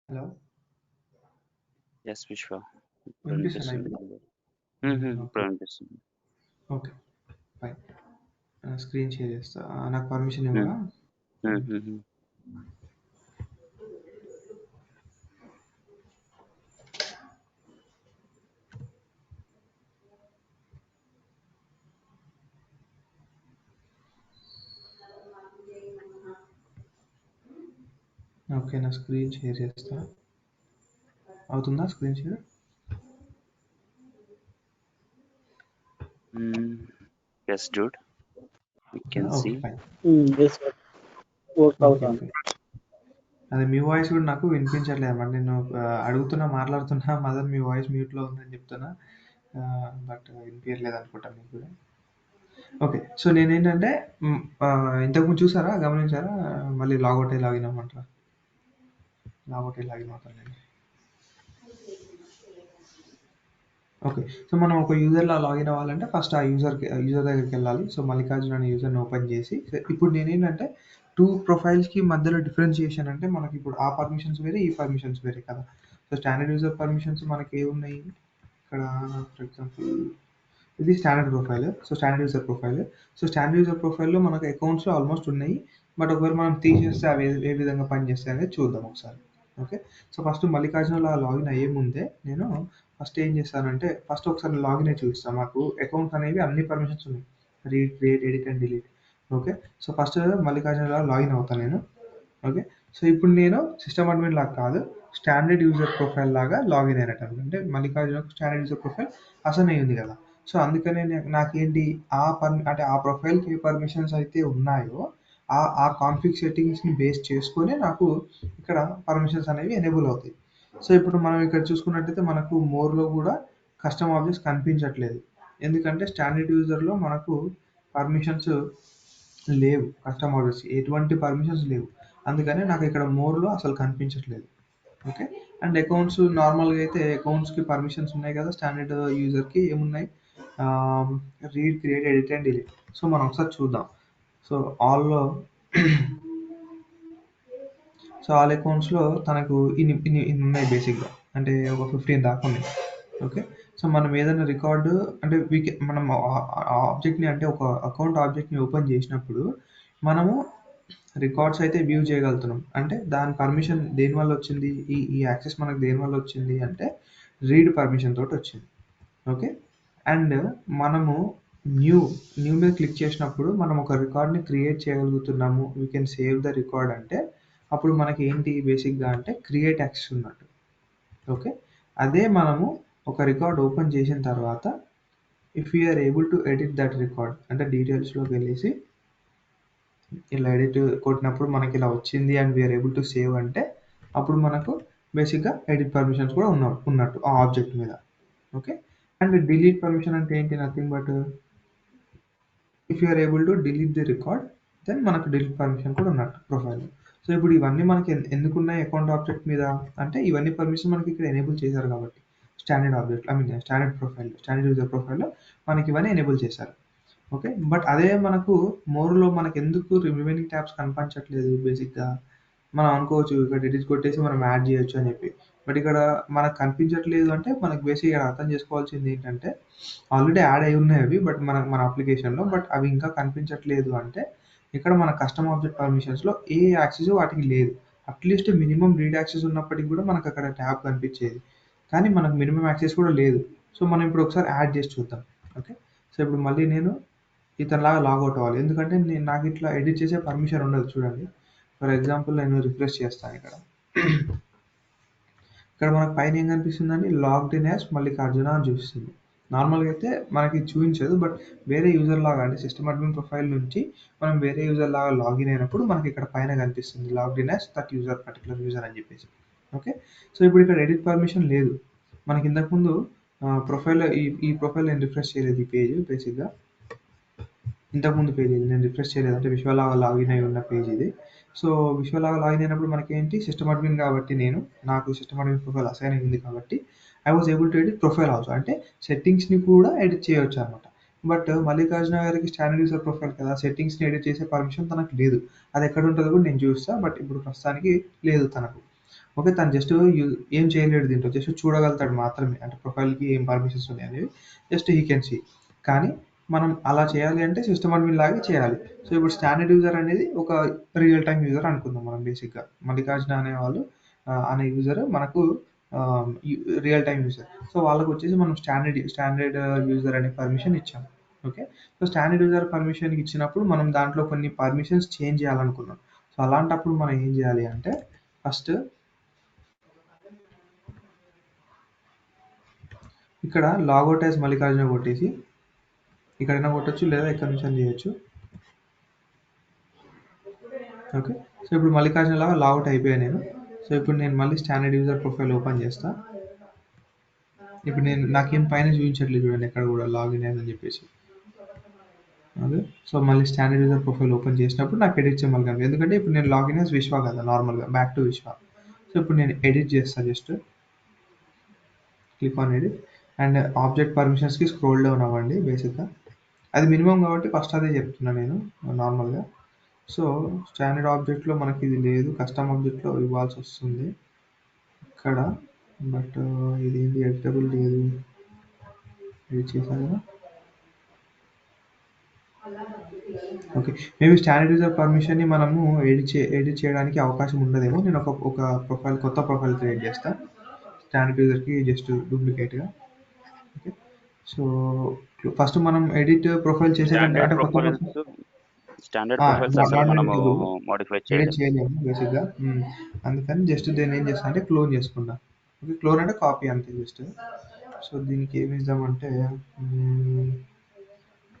హలో, ఎస్ విశ్వ, ఇప్పుడు వినిపిస్తుందా వినిపిస్తుంది. ఇప్పుడు? ఇప్పుడు వినిపిస్తుంది. Okay fine. స్క్రీన్ షేర్ చేస్తా. నాకు పర్మిషన్ ఇవ్వరా? ఓకే, నా స్క్రీన్ షేర్ చేస్తా. అవుతుందా screen share? Yes dude, you can okay see. Fine. Work okay అవుతుంది. ఓకే. అదే మీ వాయిస్ కూడా నాకు వినిపించట్లేదు అన్నమాట. నేను అడుగుతున్నా, మాట్లాడుతున్నా, మదన్ మీ వాయిస్ మ్యూట్లో ఉందని చెప్తున్నా, బట్ వినిపించట్లేదు అనుకుంటా మీకు కూడా. ఓకే, సో నేనేంటంటే ఇంతకుముందు చూసారా, గమనించారా? మళ్ళీ లాగౌట్ అయ్యి లాగిన్ అవ్వమంటారా? లాగౌట్ అయ్యి లాగిన్ అవుతాను నేను. ఓకే, సో మనం ఒక యూజర్లా లాగిన్ అవ్వాలంటే ఫస్ట్ ఆ యూజర్ దగ్గరికి వెళ్ళాలి. సో మల్లికార్జున్ అనే యూజర్ని ఓపెన్ చేసి, ఇప్పుడు నేనేంటంటే 2 ప్రొఫైల్స్కి మధ్యలో డిఫరెన్షియేషన్ అంటే మనకి ఇప్పుడు ఆ పర్మిషన్స్ వేరే, ఈ పర్మిషన్స్ వేరే కదా. సో స్టాండర్డ్ యూజర్ పర్మిషన్స్ మనకి ఏమున్నాయి ఇక్కడ? ఫర్ ఎగ్జాంపుల్ ఇది standard profile. So standard user profile. So standard user ప్రొఫైల్లో మనకు అకౌంట్స్ ఆల్మోస్ట్ ఉన్నాయి. బట్ ఒకవేళ మనం తీసేస్తే అవి ఏ విధంగా పనిచేస్తాయి అనేది చూద్దాం ఒకసారి. ఓకే, సో ఫస్ట్ మల్లికార్జునలో లాగిన్ అయ్యే ముందే నేను ఫస్ట్ ఏం చేస్తానంటే, ఫస్ట్ ఒకసారి లాగిన్ అయ్యి చూపిస్తాను. మాకు అకౌంట్స్ అనేవి అన్ని పర్మిషన్స్ ఉన్నాయి: read, create, edit and delete. Okay, so first మల్లికార్జునలో లాగిన్ అవుతాను నేను. ఓకే, సో ఇప్పుడు నేను సిస్టమ్ అడ్మిన్ లాగా కాదు, స్టాండర్డ్ యూజర్ ప్రొఫైల్ లాగా లాగిన్ అయినట్టు. అంటే మల్లికార్జునకు స్టాండర్డ్ యూజర్ ప్రొఫైల్ అసైన్ అయ్యి ఉంది కదా. సో అందుకనే నాకేంటి అంటే ఆ ప్రొఫైల్కి ఏ పర్మిషన్స్ అయితే ఉన్నాయో ఆ కాన్ఫిగ్ సెట్టింగ్స్ని బేస్ చేసుకొని నాకు ఇక్కడ పర్మిషన్స్ అనేవి ఎనేబుల్ అవుతాయి. సో ఇప్పుడు మనం ఇక్కడ చూసుకున్నట్టయితే మనకు మోర్లో కూడా కస్టమ్ ఆబ్జెక్ట్స్ కనిపించట్లేదు. ఎందుకంటే స్టాండర్డ్ యూజర్లో మనకు పర్మిషన్స్ లేవు, కస్టమ్ ఆబ్జెక్ట్స్ ఎటువంటి పర్మిషన్స్ లేవు. అందుకని నాకు ఇక్కడ మోర్లో అసలు కనిపించట్లేదు. ఓకే, అండ్ అకౌంట్స్ నార్మల్గా అయితే అకౌంట్స్కి పర్మిషన్స్ ఉన్నాయి కదా. స్టాండర్డ్ యూజర్కి ఏమున్నాయి? Read, create, edit and delete. So మనం ఒకసారి చూద్దాం. సో ఆల్లో ఆల్ అకౌంట్స్లో తనకు ఇన్ని ఉన్నాయి బేసిక్గా, అంటే ఒక 15 దాకా ఉన్నాయి. ఓకే, సో మనం ఏదైనా రికార్డు అంటే మనం ఆబ్జెక్ట్ని, అంటే ఒక అకౌంట్ ఆబ్జెక్ట్ని ఓపెన్ చేసినప్పుడు మనము రికార్డ్స్ అయితే వ్యూ చేయగలుగుతున్నాం. అంటే దాని పర్మిషన్ దేనివల్ల వచ్చింది? ఈ యాక్సెస్ మనకు దేనివల్ల వచ్చింది అంటే రీడ్ పర్మిషన్ తోటి వచ్చింది. ఓకే. అండ్ మనము న్యూ మీద క్లిక్ చేసినప్పుడు మనం ఒక రికార్డ్‌ని క్రియేట్ చేయగలుగుతున్నాము. We can save the record అంటే అప్పుడు మనకి ఏంటి బేసిక్‌గా అంటే క్రియేట్ యాక్సెస్ ఉన్నట్టు. ఓకే. అదే మనము ఒక రికార్డ్ ఓపెన్ చేసిన తర్వాత if you are able to edit that record అంటే డీటెయిల్స్‌లోకి వెళ్ళేసి ఇలా ఎడిట్ కొట్టినప్పుడు మనకి ఇలా వచ్చింది and we're able to save అంటే అప్పుడు మనకు బేసిక్‌గా ఎడిట్ పర్మిషన్స్ కూడా ఉన్నట్టు ఆ ఆబ్జెక్ట్ మీద. ఓకే. అండ్ డిలీట్ పర్మిషన్ అంటే ఏంటి? Nothing but if you are able to delete the record then మనకు డిలీట్ పర్మిషన్ కూడా ఉన్నట్టు ప్రొఫైల్‌లో. సో ఇప్పుడు ఇవన్నీ మనకి ఎందుకున్నాయి అకౌంట్ ఆబ్జెక్ట్ మీద అంటే ఇవన్నీ పర్మిషన్ మనకి ఇక్కడ ఎనేబుల్ చేశారు కాబట్టి స్టాండర్డ్ ఆబ్జెక్ట్ స్టాండర్డ్ యూజర్ ప్రొఫైల్‌లో మనకి ఇవన్నీ ఎనేబుల్ చేశారు. ఓకే. బట్ అదే మనకు మోర్‌లో మనకెందుకు రిమైనింగ్ ట్యాబ్స్ కనిపించట్లేదు బేసిక్‌గా. మనం అనుకోవచ్చు ఇక్కడ ఎడిట్ కొట్టేసి మనం యాడ్ చేయొచ్చు అని చెప్పి. బట్ ఇక్కడ మనకు కనిపించట్లేదు అంటే మనకు బేసిక్‌గా అర్థం చేసుకోవాల్సింది ఏంటంటే ఆల్రెడీ యాడ్ అయ్యి ఉన్నాయి అవి. బట్ మన అప్లికేషన్‌లో బట్ అవి ఇంకా కనిపించట్లేదు అంటే ఇక్కడ మన కస్టమ్ ఆబ్జెక్ట్ పర్మిషన్స్‌లో ఏ యాక్సెస్ వాటికి లేదు. అట్‌లీస్ట్ మినిమమ్ రీడ్ యాక్సెస్ ఉన్నప్పటికి కూడా మనకు అక్కడ ట్యాబ్ కనిపించేది. కానీ మనకు మినిమమ్ యాక్సెస్ కూడా లేదు. సో మనం ఇప్పుడు ఒకసారి యాడ్ చేసి చూద్దాం. ఓకే. సో ఇప్పుడు మళ్ళీ నేను ఇతనిలాగా లాగౌట్ అవ్వాలి. ఎందుకంటే నాకు ఇట్లా ఎడిట్ చేసే పర్మిషన్ ఉండదు చూడండి. ఫర్ ఎగ్జాంపుల్ నేను రిఫ్రెష్ చేస్తాను ఇక్కడ. ఇక్కడ మనకు పైన ఏం కనిపిస్తుందండి? లాగ్డ్ ఇన్ యాస్ మల్లికార్జున అని చూపిస్తుంది. నార్మల్‌గా అయితే మనకి చూపించదు. బట్ వేరే యూజర్ లాగా అంటే సిస్టమ్ అడ్మిన్ ప్రొఫైల్ నుంచి మనం వేరే యూజర్ లాగా లాగిన్ అయినప్పుడు మనకి ఇక్కడ పైన కనిపిస్తుంది. Logged in as that user particular user అని చెప్పేసి. ఓకే. సో ఇప్పుడు ఇక్కడ ఎడిట్ పర్మిషన్ లేదు. మనకి ఇంతకుముందు ప్రొఫైల్‌లో ఈ ప్రొఫైల్ నేను రిఫ్రెష్ చేయలేదు ఈ పేజ్ బేసిక్‌గా. ఇంతకుముందు పేజ్ ఇది నేను రిఫ్రెష్ చేయలేదు. అంటే విశ్వలాగా లాగిన్ అయి ఉన్న పేజ్ ఇది. సో విశ్వలాగా లాగిన్ అయినప్పుడు మనకేంటి సిస్టమ్ అడ్మిన్ కాబట్టి నాకు సిస్టమ్ అడ్మిన్ ప్రొఫైల్ అసైన్ అయింది కాబట్టి I was able to edit profile also. అంటే సెట్టింగ్స్‌ని కూడా ఎడిట్ చేయొచ్చు అనమాట. బట్ మల్లికార్జున గారికి స్టాండర్డ్ యూజర్ ప్రొఫైల్ కదా! సెట్టింగ్స్‌ని ఎడిట్ చేసే పర్మిషన్ తనకు లేదు. అది ఎక్కడ ఉంటదో కూడా నేను చూస్తా. బట్ ఇప్పుడు ప్రస్తుతానికి లేదు తనకు. ఓకే. తను జస్ట్ ఏం చేయలేడు దీంట్లో. జస్ట్ చూడగలుగుతాడు మాత్రమే. అంటే ప్రొఫైల్‌కి ఏం పర్మిషన్స్ ఉన్నాయనేవి జస్ట్ హి కెన్ సీ. కానీ మనం అలా చేయాలి అంటే సిస్టమ్ అడ్మిన్ లాగే చేయాలి. సో ఇప్పుడు స్టాండర్డ్ యూజర్ అనేది ఒక రియల్ టైమ్ యూజర్ అనుకుందాం మనం బేసిక్‌గా. మల్లికార్జున అనేవాళ్ళు అనే యూజర్ మనకు రియల్ టైమ్ యూజర్. సో వాళ్ళకొచ్చేసి మనం స్టాండర్డ్ యూజర్ అనే పర్మిషన్ ఇచ్చాం. Okay. So standard user permission ఇచ్చినప్పుడు మనం దాంట్లో కొన్ని పర్మిషన్స్ చేంజ్ చేయాలనుకున్నాం. సో అలాంటప్పుడు మనం ఏం చేయాలి అంటే ఫస్ట్ ఇక్కడ లాగౌట్ యాస్ మల్లికార్జున కొట్టేసి ఇక్కడైనా కొట్టొచ్చు లేదా ఎక్కడి నుంచైనా చేయొచ్చు. ఓకే. సో ఇప్పుడు మల్లికార్జున లాగా లాగౌట్ అయిపోయాను నేను. సో ఇప్పుడు నేను మళ్ళీ స్టాండర్డ్ యూజర్ ప్రొఫైల్ ఓపెన్ చేస్తా. ఇప్పుడు నాకేం పైన చూపించట్లేదు చూడండి ఎక్కడ కూడా లాగిన్ అని చెప్పేసి. ఓకే. సో మళ్ళీ స్టాండర్డ్ యూజర్ ప్రొఫైల్ ఓపెన్ చేసినప్పుడు నాకు ఎడిట్ సింబల్ కనిపిస్తుంది. ఎందుకంటే ఇప్పుడు నేను లాగిన్ యాస్ విశ్వ కదా నార్మల్‌గా బ్యాక్ టు విశ్వ. సో ఇప్పుడు నేను ఎడిట్ చేస్తా just click on edit and object పర్మిషన్స్‌కి స్క్రోల్ డౌన్ అవ్వండి బేసిక్‌గా. అది మినిమమ్ కాబట్టి ఫస్ట్ అదే చెప్తున్నా నేను నార్మల్‌గా. సో స్టాండర్డ్ ఆబ్జెక్ట్‌లో మనకి ఇది లేదు. కస్టమ్ ఆబ్జెక్ట్‌లో ఇవ్వాల్సి వస్తుంది ఇక్కడ. బట్ ఇదేంటి ఎడిటబుల్ లేదు. ఎడిట్ చేశాను కదా! ఓకే. మేబీ స్టాండర్డ్ యూజర్ పర్మిషన్‌ని మనము ఎడిట్ చేయడానికి అవకాశం ఉండదేమో. నేను ఒక ప్రొఫైల్ కొత్త ప్రొఫైల్ క్రియేట్ చేస్తా. స్టాండర్డ్ యూజర్‌కి జస్ట్ డూప్లికేట్‌గా. ఓకే. సో ఫస్ట్ మనం ఎడిట్ ప్రొఫైల్ చేసేటప్పుడు అంటే కొత్త ప్రొఫైల్ స్టాండర్డ్ ప్రొఫైల్స్ అసలు మనము మోడిఫై ఎడిట్ చేయలేము. చేయలేము బేసిక్‌గా. అందుకని జస్ట్ దీన్ని ఏం చేస్తా అంటే క్లోన్ చేసుకుంటా. ఓకే. క్లోన్ అంటే కాపీ అంతే జస్ట్. సో దీనికి ఏమి ఇద్దామంటే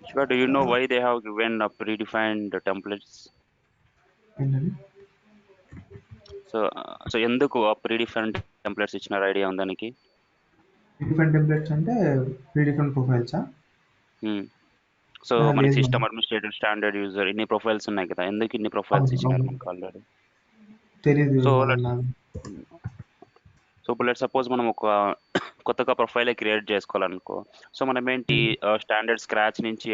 Shiva, do you know why they have given predefined templates? ఏంటండి? సో ఎందుకు ప్రీడిఫైన్డ్ టెంప్లెట్స్ ఇచ్చిన ఐడియా ఉందా నీకు? డిఫరెంట్ టెంప్లెట్స్ అంటే డిఫరెంట్ ప్రొఫైల్సా? సో మనకి లేదు సిస్టమ్ అడ్మినిస్ట్రేటర్, స్టాండర్డ్ యూజర్ ఇన్ని ప్రొఫైల్స్ ఉన్నాయి కదా, ఎందుకు ఇన్ని ప్రొఫైల్స్ ఇచ్చినారు మనకు ఆల్రెడీ? తెలీదు సో నాకు. సో ఇప్పుడు లెట్ సపోజ్ మనం ఒక కొత్తగా ప్రొఫైలే క్రియేట్ చేసుకోవాలనుకో, సో మనం ఏంటి స్టాండర్డ్ స్క్రాచ్ నుంచి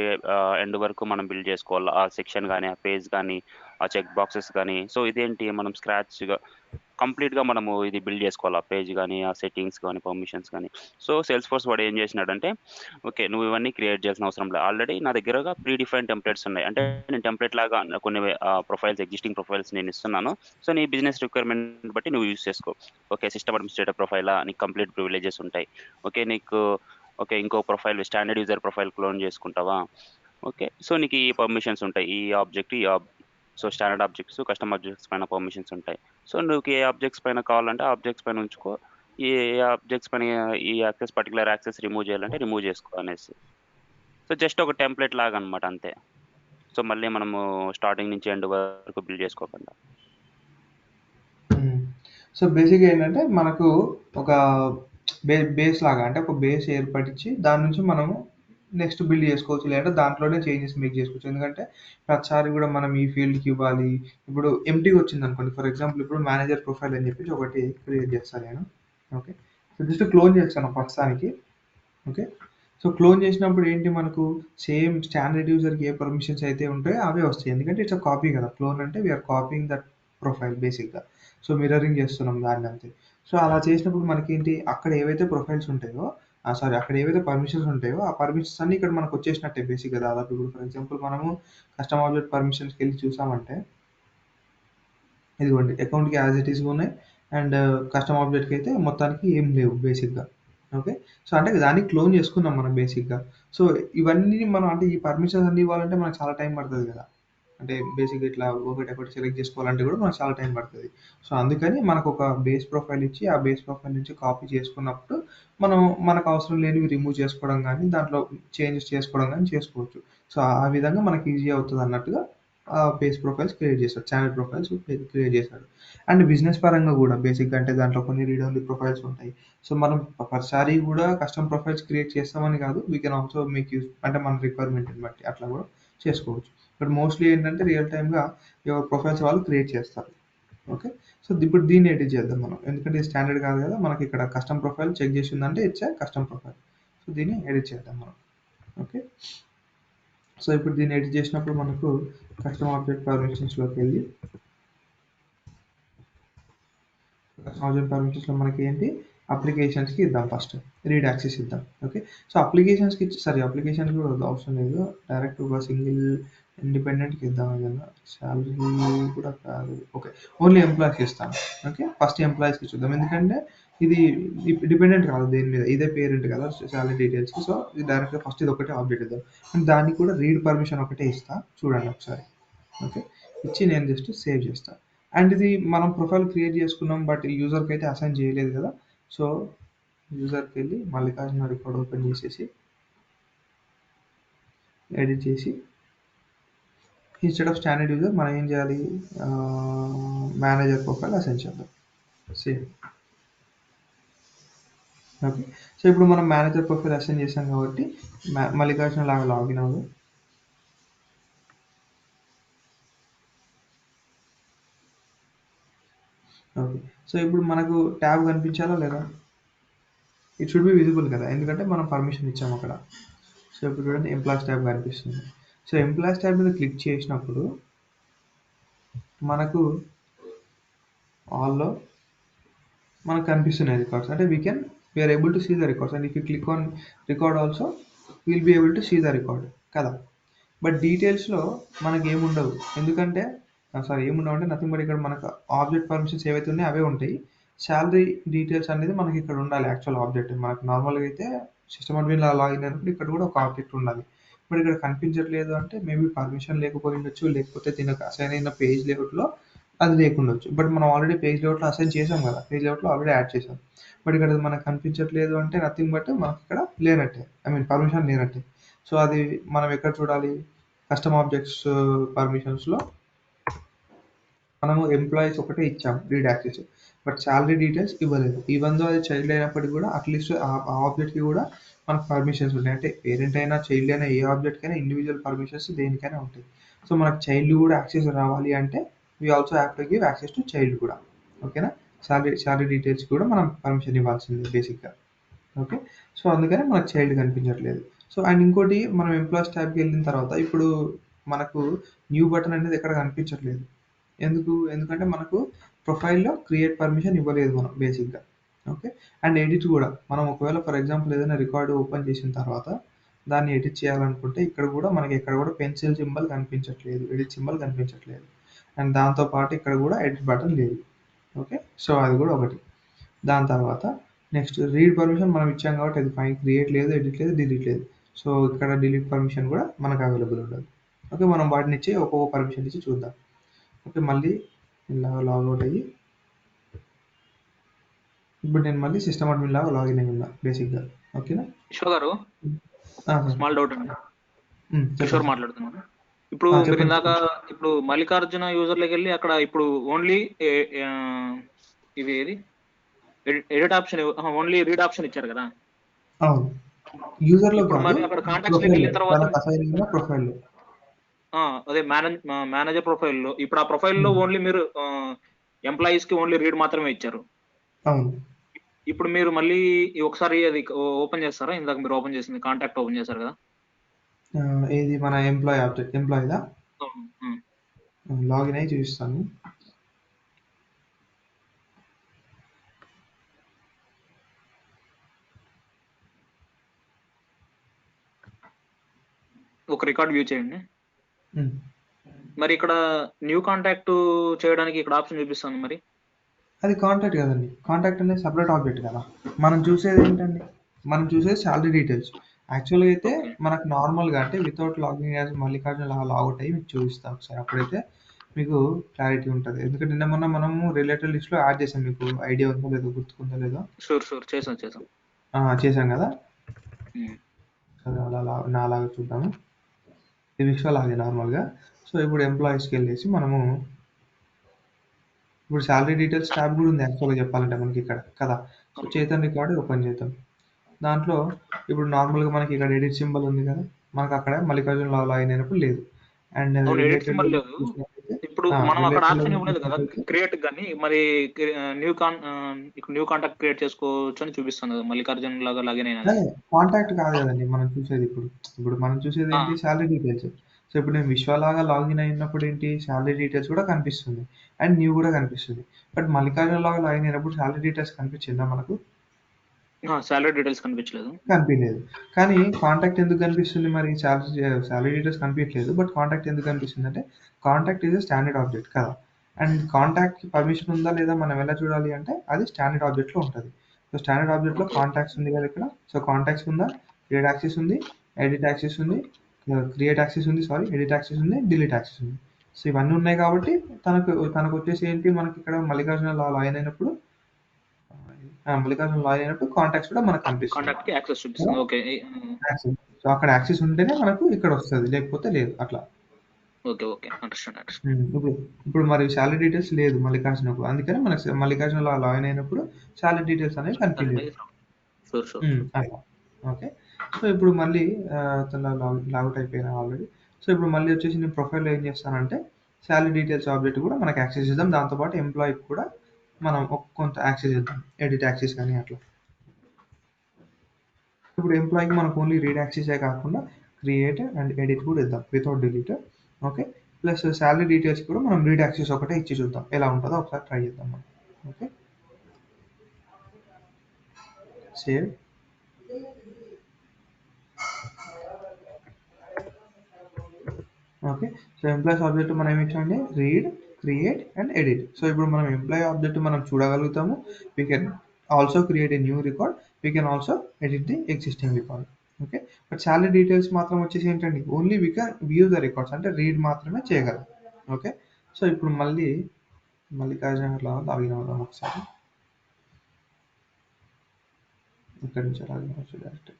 ఎండ్ వరకు మనం బిల్డ్ చేసుకోవాలి. ఆ సెక్షన్ కానీ, ఆ పేజ్ కానీ, ఆ చెక్ బాక్సెస్ కానీ. సో ఇదేంటి మనం స్క్రాచ్గా కంప్లీట్గా మనము ఇది బిల్డ్ చేసుకోవాలి. ఆ పేజ్ కానీ, ఆ సెట్టింగ్స్ కానీ, పర్మిషన్స్ కానీ. సో సేల్స్ ఫోర్స్ వాడు ఏం చేసినాడంటే, ఓకే నువ్వు ఇవన్నీ క్రియేట్ చేయాల్సిన అవసరం లేదు, ఆల్రెడీ నా దగ్గరగా ప్రీ డిఫైన్ టెంప్లెట్స్ ఉన్నాయి. అంటే నేను టెంప్లెట్ లాగా కొన్ని ప్రొఫైల్స్, ఎగ్జిస్టింగ్ ప్రొఫైల్స్ నేను ఇస్తున్నాను. సో నీ బిజినెస్ రిక్వైర్మెంట్ బట్టి నువ్వు యూస్ చేసుకో. ఓకే సిస్టమ్ అడ్మినిస్ట్రేటర్ ప్రొఫైలా, నీకు కంప్లీట్ ప్రివిలేజెస్ ఉంటాయి. ఓకే నీకు ఓకే ఇంకో profile standard user profile clone చేసుకుంటావా, ఓకే సో నీకు ఈ పర్మిషన్స్ ఉంటాయి, ఈ object so standard objects, custom objects పైన పర్మిషన్స్ ఉంటాయి. సో నువ్వు ఏ ఆబ్జెక్ట్స్ పైన కావాలంటే ఆబ్జెక్ట్స్ పైన ఉంచుకో, ఏ ఆబ్జెక్ట్స్ పైన ఈ యాక్సెస్ పర్టికులర్ యాక్సెస్ రిమూవ్ చేయాలంటే రిమూవ్ చేసుకో అనేసి. సో జస్ట్ ఒక టెంప్లెట్ లాగా అనమాట అంతే. సో మళ్ళీ మనము స్టార్టింగ్ నుంచి ఎండ్ వరకు బిల్డ్ చేసుకోకుండా. సో బేసిక్గా ఏంటంటే మనకు ఒక బేస్ లాగా, అంటే ఒక బేస్ ఏర్పరిచి దాని నుంచి మనము నెక్స్ట్ బిల్డ్ చేసుకోవచ్చు, లేదంటే దాంట్లోనే చేంజెస్ మేక్ చేసుకోవచ్చు. ఎందుకంటే ప్రతిసారి కూడా మనం ఈ ఫీల్డ్కి ఇవ్వాలి. ఇప్పుడు ఎంటీగా వచ్చింది అనుకోండి, ఫర్ ఎగ్జాంపుల్ ఇప్పుడు మేనేజర్ ప్రొఫైల్ అని చెప్పేసి ఒకటి క్రియేట్ చేస్తాను నేను. ఓకే సో జస్ట్ క్లోన్ చేస్తాను ప్రస్తుతానికి. ఓకే సో క్లోన్ చేసినప్పుడు ఏంటి, మనకు సేమ్ స్టాండర్డ్ యూజర్కి ఏ పర్మిషన్స్ అయితే ఉంటాయో అవే వస్తాయి. ఎందుకంటే ఇట్స్ కాపీ కదా, క్లోన్ అంటే వీఆర్ కాపీయింగ్ దట్ ప్రొఫైల్ బేసిక్గా. సో మిర్రరింగ్ చేస్తున్నాం దాన్ని అంతే. సో అలా చేసినప్పుడు మనకేంటి, అక్కడ ఏవైతే ప్రొఫైల్స్ ఉంటాయో సారీ అక్కడ ఏవైతే పర్మిషన్స్ ఉంటాయో ఆ పర్మిషన్స్ అన్ని ఇక్కడ మనకు వచ్చేసినట్టే బేసిక్గా దాదాపు. ఇప్పుడు ఫర్ ఎగ్జాంపుల్ మనము కస్టమ్ ఆబ్జెక్ట్ పర్మిషన్స్కి వెళ్ళి చూసామంటే ఇదిగోండి అకౌంట్కి యాజ్ ఇట్ ఈస్గా ఉన్నాయి, అండ్ కస్టమ్ ఆబ్జెక్ట్కి అయితే మొత్తానికి ఏం లేవు బేసిక్గా. ఓకే సో అంటే దాన్ని క్లోన్ చేసుకున్నాం మనం బేసిక్గా. సో ఇవన్నీ మనం అంటే ఈ పర్మిషన్స్ అన్ని ఇవ్వాలంటే మనకు చాలా టైం పడుతుంది కదా. అంటే బేసిక్గా ఇట్లా ఒకటి సెలెక్ట్ చేసుకోవాలంటే కూడా మనకు చాలా టైం పడుతుంది. సో అందుకని మనకు ఒక బేస్ ప్రొఫైల్ ఇచ్చి ఆ బేస్ ప్రొఫైల్ నుంచి కాపీ చేసుకున్నప్పుడు మనం మనకు అవసరం లేనివి రిమూవ్ చేసుకోవడం కానీ, దాంట్లో చేంజెస్ చేసుకోవడం కానీ చేసుకోవచ్చు. సో ఆ విధంగా మనకి ఈజీ అవుతుంది అన్నట్టుగా బేస్ ప్రొఫైల్స్ క్రియేట్ చేశాడు, ఛానల్ ప్రొఫైల్స్ క్రియేట్ చేశాడు. అండ్ బిజినెస్ పరంగా కూడా బేసిక్గా అంటే దాంట్లో కొన్ని రీడ్ ఓన్లీ ప్రొఫైల్స్ ఉంటాయి. సో మనం ప్రతిసారి కూడా కస్టమ్ ప్రొఫైల్స్ క్రియేట్ చేస్తామని కాదు, we can also make use అంటే మన రిక్వైర్మెంట్ని బట్టి అట్లా కూడా చేసుకోవచ్చు. బట్ మోస్ట్లీ ఏంటంటే రియల్ టైమ్గా ఎవరి ప్రొఫైల్స్ వాళ్ళు క్రియేట్ చేస్తారు. ఓకే సో ఇప్పుడు దీన్ని ఎడిట్ చేద్దాం మనం, ఎందుకంటే ఇది స్టాండర్డ్ కాదు కదా. మనకి ఇక్కడ కస్టమ్ ప్రొఫైల్ చెక్ చేసిందంటే ఇట్స్ కస్టమ్ ప్రొఫైల్. సో దీన్ని ఎడిట్ చేద్దాం మనం. ఓకే సో ఇప్పుడు దీన్ని ఎడిట్ చేసినప్పుడు మనకు కస్టమ్ ఆబ్జెక్ట్ పర్మిషన్స్లోకి వెళ్ళి కస్టమ్ ఆబ్జెక్ట్ పర్మిషన్స్లో మనకి ఏంటి, అప్లికేషన్స్కి ఇద్దాం, ఫస్ట్ రీడ్ యాక్సెస్ ఇద్దాం. ఓకే సో అప్లికేషన్స్కి అప్లికేషన్స్ కూడా అవసరం లేదు, డైరెక్ట్ ఒక సింగిల్ ఇండిపెండెంట్కి ఇద్దాం. ఏదన్నా శాలరీ కూడా కాదు, ఓకే ఓన్లీ ఎంప్లాయీస్కి ఇస్తాను. ఓకే ఫస్ట్ ఎంప్లాయీస్కి చూద్దాం, ఎందుకంటే ఇది డిపెండెంట్ కాదు దేని మీద, ఇదే పేరెంట్ కదా శాలరీ డీటెయిల్స్కి. సో ఇది డైరెక్ట్గా ఫస్ట్ ఇది ఒకటే ఆబ్జెక్ట్ ఇద్దాం, అండ్ దానికి కూడా రీడ్ పర్మిషన్ ఒకటే ఇస్తా, చూడండి ఒకసారి. ఓకే ఇచ్చి నేను జస్ట్ సేవ్ చేస్తాను. అండ్ ఇది మనం ప్రొఫైల్ క్రియేట్ చేసుకున్నాం, బట్ యూజర్కి అయితే అసైన్ చేయలేదు కదా. సో యూజర్కి వెళ్ళి మల్లికార్జున రికార్డ్ ఓపెన్ చేసేసి ఎడిట్ చేసి ఇన్స్టెడ్ ఆఫ్ స్టాండర్డ్ యూజర్ మనం ఏం చేయాలి, మేనేజర్ ప్రొఫైల్ అసైన్ చేద్దాం, సేమ్. ఓకే సో ఇప్పుడు మనం మేనేజర్ ప్రొఫైల్ అసైన్ చేసాం కాబట్టి మల్లికార్జున లాగా లాగిన్ అవ్వదు. ఓకే సో ఇప్పుడు మనకు ట్యాబ్ కనిపించాలా లేదా, ఇట్ షుడ్ బి విజిబుల్ కదా, ఎందుకంటే మనం పర్మిషన్ ఇచ్చాము అక్కడ. సో ఇప్పుడు చూడండి ఎంప్లాయీస్ ట్యాబ్ కనిపిస్తుంది. సో ఎంప్లాయీస్ ట్యాబ్ మీద క్లిక్ చేసినప్పుడు మనకు ఆల్లో మనకు కనిపిస్తున్నాయి రికార్డ్స్, అంటే we're able to see the records, and if you click on record also will be able to see the record కదా. బట్ డీటెయిల్స్లో మనకి ఏముండవు, ఎందుకంటే ఏముండవు అంటే నథింగ్ బట్ ఇక్కడ మనకు ఆబ్జెక్ట్ పర్మిషన్స్ ఏవైతే ఉన్నాయో అవే ఉంటాయి. శాలరీ డీటెయిల్స్ అనేది మనకి ఇక్కడ ఉండాలి, యాక్చువల్ ఆబ్జెక్ట్. మనకు నార్మల్గా అయితే సిస్టమ్ అడ్మిన్ లాగిన్ అయినప్పుడు ఇక్కడ కూడా ఒక ఆబ్జెక్ట్ ఉండాలి. బట్ ఇక్కడ కనిపించట్లేదు అంటే మేబీ పర్మిషన్ లేకపోయి ఉండొచ్చు, లేకపోతే దీనికి అసైన్ అయిన పేజ్ లేఅవుట్లో అది లేకుండొచ్చు. బట్ మనం ఆల్రెడీ పేజ్ లేఅవుట్లో అసైన్ చేసాం కదా, పేజ్ లేఅవుట్లో ఆల్రెడీ యాడ్ చేసాం. బట్ ఇక్కడ మనకు కనిపించట్లేదు అంటే నథింగ్ బట్ మనకి ఇక్కడ లేనట్టే, పర్మిషన్ లేనట్టే. సో అది మనం ఎక్కడ చూడాలి, కస్టమ్ ఆబ్జెక్ట్స్ పర్మిషన్స్లో మనము ఎంప్లాయీస్ ఒకటే ఇచ్చాం read access, but salary details ఇవ్వలేదు. ఈవెన్ దో అది చైల్డ్ అయినప్పటికీ కూడా అట్లీస్ట్ ఆ ఆబ్జెక్ట్కి కూడా మనకు పర్మిషన్స్ ఉంటాయి. అంటే పేరెంట్ అయినా చైల్డ్ అయినా ఏ ఆబ్జెక్ట్కైనా ఇండివిజువల్ పర్మిషన్స్ దేనికైనా ఉంటాయి. సో మనకు చైల్డ్ కూడా యాక్సెస్ రావాలి అంటే we also have to give access to child కూడా. ఓకేనా, శాలరీ డీటెయిల్స్ కూడా మనం పర్మిషన్ ఇవ్వాల్సిందే బేసిక్గా. ఓకే. సో, అందుకని మనకు చైల్డ్ కనిపించట్లేదు. సో, అండ్ ఇంకోటి మనం ఎంప్లాయీస్ ట్యాబ్‌కి వెళ్ళిన తర్వాత ఇప్పుడు మనకు న్యూ బటన్ అనేది ఎక్కడ కనిపించట్లేదు. ఎందుకంటే మనకు ప్రొఫైల్‌లో క్రియేట్ పర్మిషన్ ఇవ్వలేదు మనం బేసిక్‌గా. ఓకే. అండ్ ఎడిట్ గూడా. మనం ఒకవేళ ఫర్ ఎగ్జాంపుల్ ఏదైనా రికార్డ్ ఓపెన్ చేసిన తర్వాత దాన్ని ఎడిట్ చేయాలనుకుంటే ఇక్కడ గూడా మనకి ఎక్కడ గూడా పెన్సిల్ సింబల్ కనిపించట్లేదు. ఎడిట్ సింబల్ కనిపించట్లేదు. అండ్ దాంతో పాటు ఇక్కడ గూడా ఎడిట్ బటన్ లేదు. ఓకే. సో, అది గూడా ఒకటి. దాని తర్వాత నెక్స్ట్ రీడ్ పర్మిషన్ మనం ఇచ్చాం కాబట్టి అది ఫైన్. క్రియేట్ లేదు, ఎడిట్ లేదు, డిలీట్ లేదు. సో, ఇక్కడ డిలీట్ పర్మిషన్ గూడా మనకు అవైలబుల్ ఉండదు. ఓకే. మనం వాటినిచ్చి ఒక్కొక్క పర్మిషన్ ఇచ్చి చూద్దాం. ఓకే. మళ్ళీ ఇలా లాగౌట్ అయ్యి ఇప్పుడు నేను మళ్ళీ సిస్టమ్ అడ్మిన్ లాగా లాగిన్ అయ్యి ఉన్నా బేసిక్‌గా. ఓకేనా? కిషోర్ గారు సార్. స్మాల్ డౌట్ అండి. కిషోర్ చెప్పండి. మాట్లాడుతున్నాను. ఇప్పుడు మీరు చెప్పండి. ఇందాక ఇప్పుడు మల్లికార్జున యూజర్లోకి వెళ్ళి అక్కడ ఇప్పుడు ఓన్లీ ఇవి ఏది edit option only read option ఇచ్చారు కదా. అవును. యూజర్‌లో ఇప్పుడు కాదు. మరి అక్కడ కాంటాక్ట్స్లోకి ప్రొఫైల్‌లో. వెళ్ళిన తర్వాత తనకు అసైన్ అయిన ప్రొఫైల్‌లో. అదే మేనేజర్ ప్రొఫైల్లో ఇప్పుడు ఆ ప్రొఫైల్లో హ్మ్. ఓన్లీ మీరు ఎంప్లాయీస్ కి ఓన్లీ రీడ్ మాత్రమే ఇచ్చారు. అవును. ఇప్పుడు మీరు మళ్ళీ ఒకసారి అది ఓపెన్ చేస్తారా? ఇందాక మీరు ఓపెన్ చేసింది కాంటాక్ట్ ఓపెన్ చేశారు కదా. ఏది మన ఎంప్లాయీ ఆబ్జెక్ట్ ఎంప్లాయీదా? అవును. ఉమ్. లాగిన్ అయ్యి చూపిస్తాను. ఒక రికార్డ్ వ్యూ చేయండి. హ్మ్. మరి ఇక్కడ న్యూ కాంటాక్ట్ చేయడానికి ఇక్కడ ఆప్షన్ చూపిస్తుంది మరి. అది కాంటాక్ట్ కదండి. కాంటాక్ట్ అనేది సెపరేట్ ఆబ్జెక్ట్ కదా. మనం చూసేది ఏంటండి? మనం చూసేది సాలరీ డీటెయిల్స్. యాక్చువల్‌గా అయితే ఓకే. మనకు నార్మల్‌గా అంటే without login as Mallikarjuna logout అయ్యి మీకు చూపిస్తా ఒకసారి. అప్పుడైతే మీకు క్లారిటీ ఉంటది. ఎందుకంటే నిన్న మొన్న మనము రిలేటెడ్ లిస్ట్‌లో యాడ్ చేసాం. మీకు ఐడియా ఉందో లేదో గుర్తుకుందో లేదో. షూర్ చేసాం. చేసాం కదా! ఉమ్. సరే నాలాగా చూద్దాము. ఇది విశ్వలాగే నార్మల్‌గా. సో, ఇప్పుడు ఎంప్లాయీస్‌కెళ్ళేసి మనము ఇప్పుడు సాలరీ డీటెయిల్స్ ట్యాబ్ కూడా ఉంది యాక్చువల్‌గా చెప్పాలంటే మనకి ఇక్కడ కదా! సో, చైతన్ రికార్డ్ ఓపెన్ చేద్దాం. దాంట్లో ఇప్పుడు నార్మల్‌గా మనకి ఇక్కడ ఎడిట్ సింబల్ ఉంది కదా! మనకు అక్కడ మల్లికార్జున లాగిన్ అయినప్పుడు లేదు. అండ్ అవును, ఎడిట్ రిలేటెడ్‌లో సింబల్ లేదు. చూసినట్టయితే ఇప్పుడు మనం అక్కడ రిలేటెడ్‌లో ఆప్షన్ ఇవ్వలేదు కదా చూసినట్టయితే క్రియేట్ కానీ. మరి న్యూ కాంటాక్ట్ క్రియేట్ చేసుకోవచ్చు అని చూపిస్తుంది కదా మల్లికార్జున లాగా లాగిన్ అయినా. కాంటాక్ట్ కాదు కదండీ మనం చూసేది ఇప్పుడు. ఇప్పుడు మనం చూసేది ఏంటి సాలరీ డీటెయిల్స్. సో, ఇప్పుడు నేను విశ్వలాగా లాగిన్ అయినప్పుడు ఏంటి సాలరీ డీటెయిల్స్ కూడా కనిపిస్తుంది. అండ్ న్యూ కూడా కనిపిస్తుంది. బట్ మల్లికార్జున లాగా లాగిన్ అయినప్పుడు సాలరీ డీటెయిల్స్ కనిపించిందా మనకు? సాలరీ డీటెయిల్స్ కనిపించలేదు. కనిపియలేదు. కానీ కాంటాక్ట్ ఎందుకు కనిపిస్తుంది మరి? సాలరీ డీటెయిల్స్ కనిపియట్లేదు. బట్ కాంటాక్ట్ ఎందుకు కనిపిస్తుందంటే contact is a standard object కదా! అండ్ కాంటాక్ట్‌కి పర్మిషన్ ఉందా లేదా మనం ఎలా చూడాలి అంటే అది స్టాండర్డ్ ఆబ్జెక్ట్‌లో ఉంటది. సో, స్టాండర్డ్ ఆబ్జెక్ట్‌లో ఓకే. కాంటాక్ట్స్ ఉంది కదా ఇక్కడ. సో, కాంటాక్ట్స్ ఉందా? క్రియేట్ యాక్సెస్ ఉంది. ఎడిట్ యాక్సెస్ ఉంది. క్రియేట్ యాక్సెస్ ఉంది. సారీ ఎడిట్ యాక్సెస్ ఉంది. డిలీట్ యాక్సెస్ ఉంది. సో, ఇవన్నీ ఉన్నాయి కాబట్టి తనకొచ్చేసి ఏంటి మనకి ఇక్కడ మల్లికార్జున లాగిన్ అయినప్పుడు మల్లికార్జున లాగిన్ అయినప్పుడు కాంటాక్ట్స్ కూడా మనకు కనిపిస్తుంది. కాంటాక్ట్ కి యాక్సెస్ కదా! చూపిస్తుంది. ఓకే. యాక్సెస్. సో, అక్కడ యాక్సెస్ ఉంటేనే మనకు ఇక్కడొస్తది. లేకపోతే లేదు అట్లా. ఓకే. అండర్స్టాండ్. ఇప్పుడు మరి సాలరీ డీటెయిల్స్ లేదు మల్లికార్జునకు. అందుకని మనకు మల్లికార్జునలో లాగిన్ అయినప్పుడు సాలరీ డీటెయిల్స్ అనేవి కనిపియలేదు. షూర్. అట్లా. ఓకే. సో, ఇప్పుడు మళ్ళీ తను లాగౌట్ అయిపోయినా ఆల్రెడీ. సో, ఇప్పుడు మళ్ళీ వచ్చేసి నేను ప్రొఫైల్‌లో ఏం చేస్తానంటే సాలరీ డీటెయిల్స్ ఆబ్జెక్ట్ కూడా మనకు యాక్సెస్ ఇద్దాం. దాంతో పాటు ఎంప్లాయీకి కూడా మనం కొంత యాక్సెస్ ఇద్దాం. ఎడిట్ యాక్సెస్ కానీ అట్లా. ఇప్పుడు ఎంప్లాయీకి మనకు ఓన్లీ రీడ్ యాక్సెసే కాకుండా క్రియేట్ అండ్ ఎడిట్ కూడా ఇద్దాం without delete. Okay. Plus salary details కూడా మనం రీడ్ యాక్సెస్ ఒకటే ఇచ్చి చూద్దాం. ఎలా ఉంటదో ఒకసారి ట్రై చేద్దాం మనం. Okay. Save. Okay. So, employees object మనం ఏమి ఇచ్చామండి read, create and edit. So, ఇప్పుడు మనం ఎంప్లాయీ ఆబ్జెక్ట్ మనం చూడగలుగుతాము. We can also create a new record. We can also edit the existing record. Okay. But salary details మాత్రం వచ్చేసి ఏంటండి only we can view the records అంటే రీడ్ మాత్రమే చేయగలం. ఓకే. సో, ఇప్పుడు మల్లికార్జున లాగిన్ అవుదాం ఒకసారి. ఇక్కడి నుంచి లాగిన్ అవ్వచ్చు డైరెక్ట్.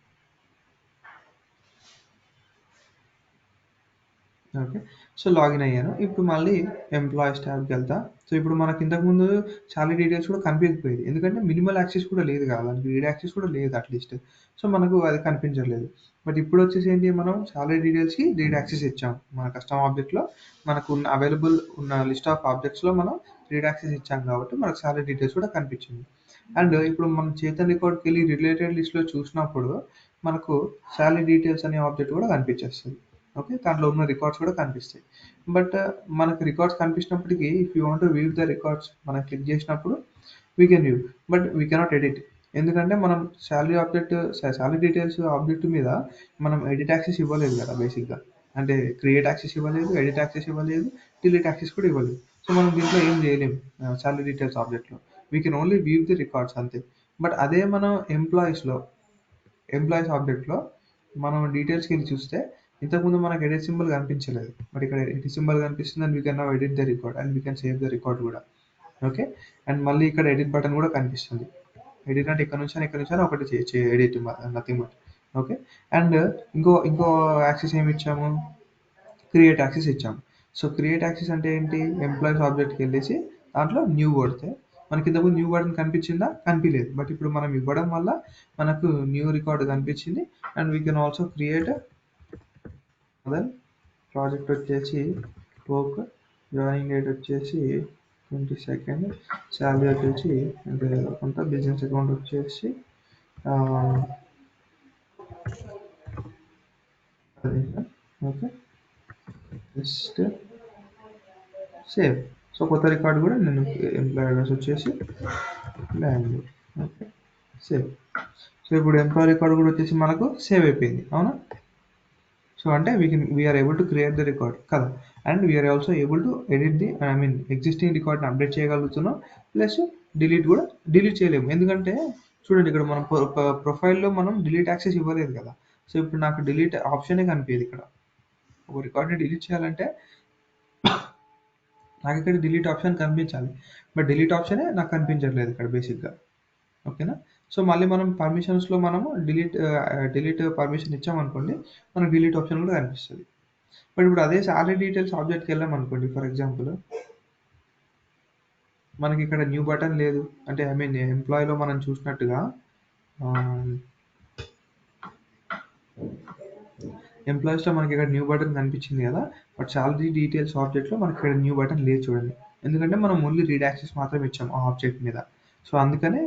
ఓకే. సో, లాగిన్ అయ్యాను. ఇప్పుడు మళ్ళీ ఎంప్లాయీస్ ట్యాబ్‌కి వెళ్తా. సో, ఇప్పుడు మనకి ఇంతకుముందు సాలరీ డీటెయిల్స్ కూడా కనిపించకపోయేది. ఎందుకంటే మినిమల్ యాక్సెస్ కూడా లేదు కదా! దానికి రీడ్ యాక్సెస్ కూడా లేదు అట్‌లీస్ట్. సో, మనకు అది కనిపించట్లేదు. బట్ ఇప్పుడు వచ్చేసి ఏంటి మనం సాలరీ డీటెయిల్స్‌కి రీడ్ యాక్సెస్ ఇచ్చాం. మన కస్టమ్ ఆబ్జెక్ట్‌లో మనకు అవైలబుల్ ఉన్న లిస్ట్ ఆఫ్ ఆబ్జెక్ట్స్‌లో మనం రీడ్ యాక్సెస్ ఇచ్చాం కాబట్టి మనకు సాలరీ డీటెయిల్స్ కూడా కనిపించింది. అండ్ ఇప్పుడు మనం చేతన్ రికార్డ్కి వెళ్ళి రిలేటెడ్ లిస్ట్లో చూసినప్పుడు మనకు శాలరీ డీటెయిల్స్ అనే ఆబ్జెక్ట్ కూడా కనిపించేస్తుంది. ఓకే, దాంట్లో ఉన్న రికార్డ్స్ కూడా కనిపిస్తాయి. బట్ మనకు రికార్డ్స్ కనిపించినప్పటికీ if you want view the records మనం క్లిక్ చేసినప్పుడు we can view, but we cannot edit. ఎందుకంటే మనం శాలరీ డీటెయిల్స్ ఆబ్జెక్ట్ మీద మనం ఎడిట్ యాక్సెస్ ఇవ్వలేదు కదా బేసిక్గా. అంటే క్రియేట్ యాక్సెస్ ఇవ్వలేదు, ఎడిట్ యాక్సెస్ ఇవ్వలేదు, డిలీట్ యాక్సెస్ కూడా ఇవ్వలేదు. సో మనం దీంట్లో ఏం చేయలేము శాలరీ డీటెయిల్స్ ఆబ్జెక్ట్లో. We can only view the records అంతే. బట్ అదే మనం ఎంప్లాయీస్ ఆబ్జెక్ట్లో మనం డీటెయిల్స్కి వెళ్ళి చూస్తే ఇంతకుముందు మనకు ఎడిట్ సింబల్ కనిపించలేదు, బట్ ఇక్కడ ఎడిట్ సింబల్ కనిపిస్తుంది and we can now edit the record and we can save the record కూడా. ఓకే, అండ్ మళ్ళీ ఇక్కడ ఎడిట్ బటన్ కూడా కనిపిస్తుంది. ఎడిట్ అంటే ఇక్కడ నుంచి ఒకటి edit, nothing but. Okay, and ఇంకో యాక్సెస్ ఏమి ఇచ్చాము, క్రియేట్ యాక్సెస్ ఇచ్చాము. సో క్రియేట్ యాక్సెస్ అంటే ఏంటి, ఎంప్లాయీస్ ఆబ్జెక్ట్కి వెళ్ళేసి దాంట్లో న్యూ కొడితే మనకి ఇంతకుముందు న్యూ బటన్ కనిపించిందా, కనిపించలేదు. బట్ ఇప్పుడు మనం ఇవ్వడం వల్ల మనకు న్యూ రికార్డ్ కనిపించింది. And we can also create other project వచ్చేసి వర్క్, జాయినింగ్ డేట్ వచ్చేసి 22nd, శాలరీ వచ్చేసి అంటే కొంత బిజినెస్ అకౌంట్ వచ్చేసి ఓకే, జస్ట్ సేవ్. సో కొత్త రికార్డు కూడా నేను ఎంప్లాయీ అడ్రస్ వచ్చేసి బెంగళూరు. Okay, save. సో ఇప్పుడు ఎంప్లాయీ రికార్డు కూడా వచ్చేసి మనకు సేవ్ అయిపోయింది, అవునా? సో అంటే we're able to create the record కదా, and we're also able to edit the existing రికార్డ్ని అప్డేట్ చేయగలుగుతున్నాం. ప్లస్ డిలీట్ చేయలేము. ఎందుకంటే చూడండి ఇక్కడ మనం ప్రొఫైల్లో మనం డిలీట్ యాక్సెస్ ఇవ్వలేదు కదా. సో ఇప్పుడు నాకు డిలీట్ ఆప్షనే కనిపించదు. ఇక్కడ ఒక రికార్డ్ని డిలీట్ చేయాలంటే నాకు ఇక్కడ డిలీట్ ఆప్షన్ కనిపించాలి, బట్ డిలీట్ ఆప్షనే నాకు కనిపించట్లేదు ఇక్కడ బేసిక్గా. ఓకేనా? సో మళ్ళీ మనం పర్మిషన్స్లో మనము డిలీట్ పర్మిషన్ ఇచ్చామనుకోండి, మనకు డిలీట్ ఆప్షన్ కూడా కనిపిస్తుంది. బట్ ఇప్పుడు అదే శాలరీ డీటెయిల్స్ ఆబ్జెక్ట్కి వెళ్ళామనుకోండి, ఫర్ ఎగ్జాంపుల్ మనకి ఇక్కడ న్యూ బటన్ లేదు. అంటే ఎంప్లాయీలో మనం చూసినట్టుగా ఎంప్లాయీస్లో మనకి ఇక్కడ న్యూ బటన్ కనిపించింది కదా, బట్ శాలరీ డీటెయిల్స్ ఆబ్జెక్ట్లో మనకి ఇక్కడ న్యూ బటన్ లేదు చూడండి. ఎందుకంటే మనం ఓన్లీ రీడ్ యాక్సెస్ మాత్రమే ఇచ్చాం ఆ ఆబ్జెక్ట్ మీద. సో అందుకనే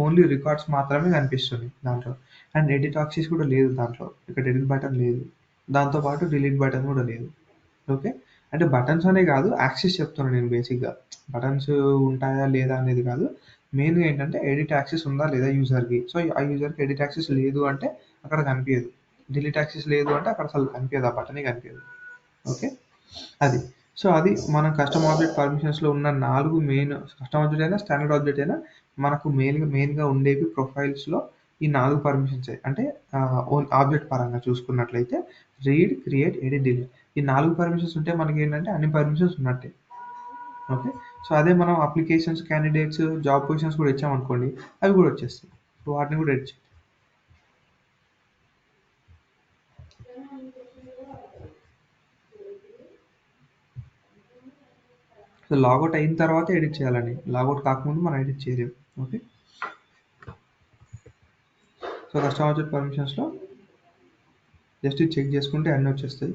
ఓన్లీ రికార్డ్స్ మాత్రమే కనిపిస్తుంది దాంట్లో. అండ్ ఎడిట్ యాక్సెస్ కూడా లేదు దాంట్లో, ఇక్కడ ఎడిట్ బటన్ లేదు, దాంతోపాటు డిలీట్ బటన్ కూడా లేదు. ఓకే, అంటే బటన్స్ అనే కాదు, యాక్సెస్ చెప్తున్నాను నేను బేసిక్గా. బటన్స్ ఉంటాయా లేదా అనేది కాదు, మెయిన్గా ఏంటంటే ఎడిట్ యాక్సెస్ ఉందా లేదా యూజర్కి. సో ఆ యూజర్కి ఎడిట్ యాక్సెస్ లేదు అంటే అక్కడ కనిపించదు, డిలీట్ యాక్సెస్ లేదు అంటే అక్కడ అసలు కనిపించదు, ఆ బటనే కనిపించదు. ఓకే, అది. సో అది మనం కస్టమ్ ఆబ్జెక్ట్ పర్మిషన్స్లో ఉన్న 4 మెయిన్, కస్టమ్ ఆబ్జెక్ట్ అయినా స్టాండర్డ్ ఆబ్జెక్ట్ అయినా మనకు మెయిన్గా ఉండేవి ప్రొఫైల్స్లో ఈ 4 పర్మిషన్స్. అంటే ఆబ్జెక్ట్ పరంగా చూసుకున్నట్లయితే రీడ్, క్రియేట్, ఎడిట్, డిలీట్, ఈ 4 పర్మిషన్స్ ఉంటే మనకి ఏంటంటే అన్ని పర్మిషన్స్ ఉన్నట్టే. ఓకే, సో అదే మనం అప్లికేషన్స్, క్యాండిడేట్స్, జాబ్ పొజిషన్స్ కూడా ఇచ్చామనుకోండి, అవి కూడా వచ్చేస్తాయి. సో వాటిని కూడా ఎడిట్ చేయాలి. సో లాగౌట్ అయిన తర్వాత ఎడిట్ చేయాలండి, లాగౌట్ కాకముందు మనం ఎడిట్ చేయలేము. ఓకే, సో కస్టమ్ ఆబ్జెక్ట్ పర్మిషన్స్లో జస్ట్ చెక్ చేసుకుంటే అన్నీ వచ్చేస్తాయి.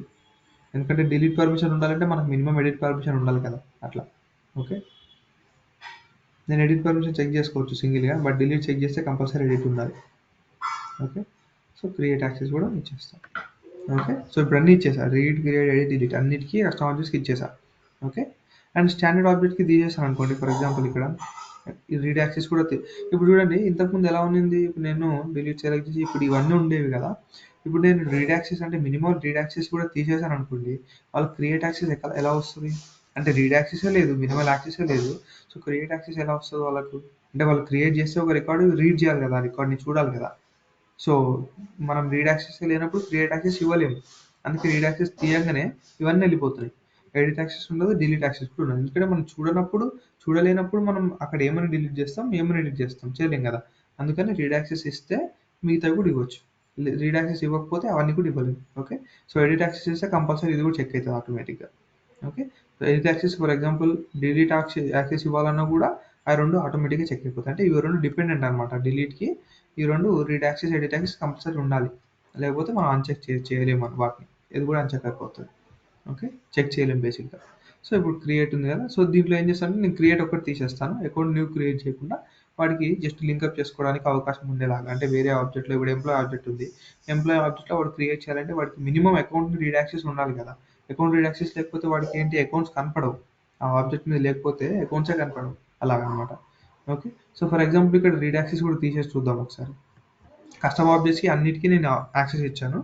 ఎందుకంటే డిలీట్ పర్మిషన్ ఉండాలంటే మనకు మినిమం ఎడిట్ పర్మిషన్ ఉండాలి కదా, అట్లా. ఓకే, నేను ఎడిట్ పర్మిషన్ చెక్ చేసుకోవచ్చు సింగిల్గా, బట్ డిలీట్ చెక్ చేస్తే కంపల్సరీ ఎడిట్ ఉండాలి. ఓకే, సో క్రియేట్ యాక్సెస్ కూడా ఇచ్చేస్తాం. ఓకే, సో ఇప్పుడు అన్నీ ఇచ్చేసా, రీడ్, క్రియేట్, ఎడిట్, డిలీట్ అన్నిటికీ కస్టమ్ ఆబ్జెక్ట్స్కి ఇచ్చేసా. ఓకే, అండ్ స్టాండర్డ్ ఆబ్జెక్ట్కి తీసేసాను అనుకోండి, ఫర్ ఎగ్జాంపుల్ ఇక్కడ రీడ్ యాక్సెస్ కూడా ఇప్పుడు చూడండి, ఇంతకుముందు ఎలా ఉంది, ఇప్పుడు నేను డిలీట్ సెలెక్ట్ చేసి ఇప్పుడు ఇవన్నీ ఉండేవి కదా, ఇప్పుడు నేను రీడ్ యాక్సెస్ అంటే మినిమం రీడ్ యాక్సెస్ కూడా తీసేసాను అనుకోండి, వాళ్ళకి క్రియేట్ యాక్సెస్ ఎలా వస్తుంది? అంటే రీడ్ యాక్సెసే లేదు, మినిమల్ యాక్సెసే లేదు. సో క్రియేట్ యాక్సెస్ ఎలా వస్తుంది వాళ్ళకు? అంటే వాళ్ళు క్రియేట్ చేస్తే ఒక రికార్డు రీడ్ చేయాలి కదా, రికార్డ్ని చూడాలి కదా. సో మనం రీడ్ యాక్సెస్ లేనప్పుడు క్రియేట్ యాక్సెస్ ఇవ్వలేము. అందుకే రీడ్ యాక్సెస్ తీయంగానే ఇవన్నీ వెళ్ళిపోతున్నాయి. ఎడిట్ యాక్సెస్ ఉండదు, డిలీట్ యాక్సెస్ కూడా ఉండదు. ఎందుకంటే మనం చూడలేనప్పుడు మనం అక్కడ ఏమైనా డిలీట్ చేస్తాం, ఏమైనా ఎడిట్ చేస్తాం, చేయలేం కదా. అందుకని రీడ్ యాక్సెస్ ఇస్తే మిగతావి కూడా ఇవ్వచ్చు, రీడ్ యాక్సెస్ ఇవ్వకపోతే అవన్నీ కూడా ఇవ్వలేము. ఓకే, సో ఎడిట్ యాక్సెస్ ఇస్తే కంపల్సరీ ఇది కూడా చెక్ అవుతుంది ఆటోమేటిక్గా. Okay, so edit access for example delete access ఇవ్వాలన్నా కూడా ఆ రెండు ఆటోమేటిక్గా చెక్ అయిపోతాయి. అంటే ఇవి రెండు డిపెండెంట్ అనమాట, డిలీట్కి ఈ రెండు. Read access, edit access compulsory ఉండాలి, లేకపోతే మనం అన్చెక్ చేయలేము వాటిని, ఇది కూడా అన్చెక్ అయిపోతుంది. ఓకే, చెక్ చేయలేము బేసిక్గా. సో ఇప్పుడు క్రియేట్ ఉంది కదా, సో దీంట్లో ఏం చేస్తానంటే నేను క్రియేట్ ఒకటి తీసేస్తాను, అకౌంట్ న్యూ క్రియేట్ చేయకుండా వాడికి జస్ట్ లింకప్ చేసుకోవడానికి అవకాశం ఉండేలాగా, అంటే వేరే ఆబ్జెక్ట్లో ఇప్పుడు ఎంప్లాయ్ ఆబ్జెక్ట్ ఉంది, ఎంప్లాయ్ ఆబ్జెక్ట్లో వాడు క్రియేట్ చేయాలంటే వాడికి మినిమం అకౌంట్ రీడ్ యాక్సెస్ ఉండాలి కదా. అకౌంట్ రీడ్ యాక్సెస్ లేకపోతే వాడికి ఏంటి అకౌంట్స్ కనపడవు, ఆ ఆబ్జెక్ట్ మీద లేకపోతే అకౌంట్సే కనపడవు అలాగనమాట. ఓకే, సో ఫర్ ఎగ్జాంపుల్ ఇక్కడ రీడ్ యాక్సెస్ కూడా తీసేసి చూద్దాం ఒకసారి. కస్టమ్ ఆబ్జెక్ట్స్కి అన్నిటికీ నేను యాక్సెస్ ఇచ్చాను,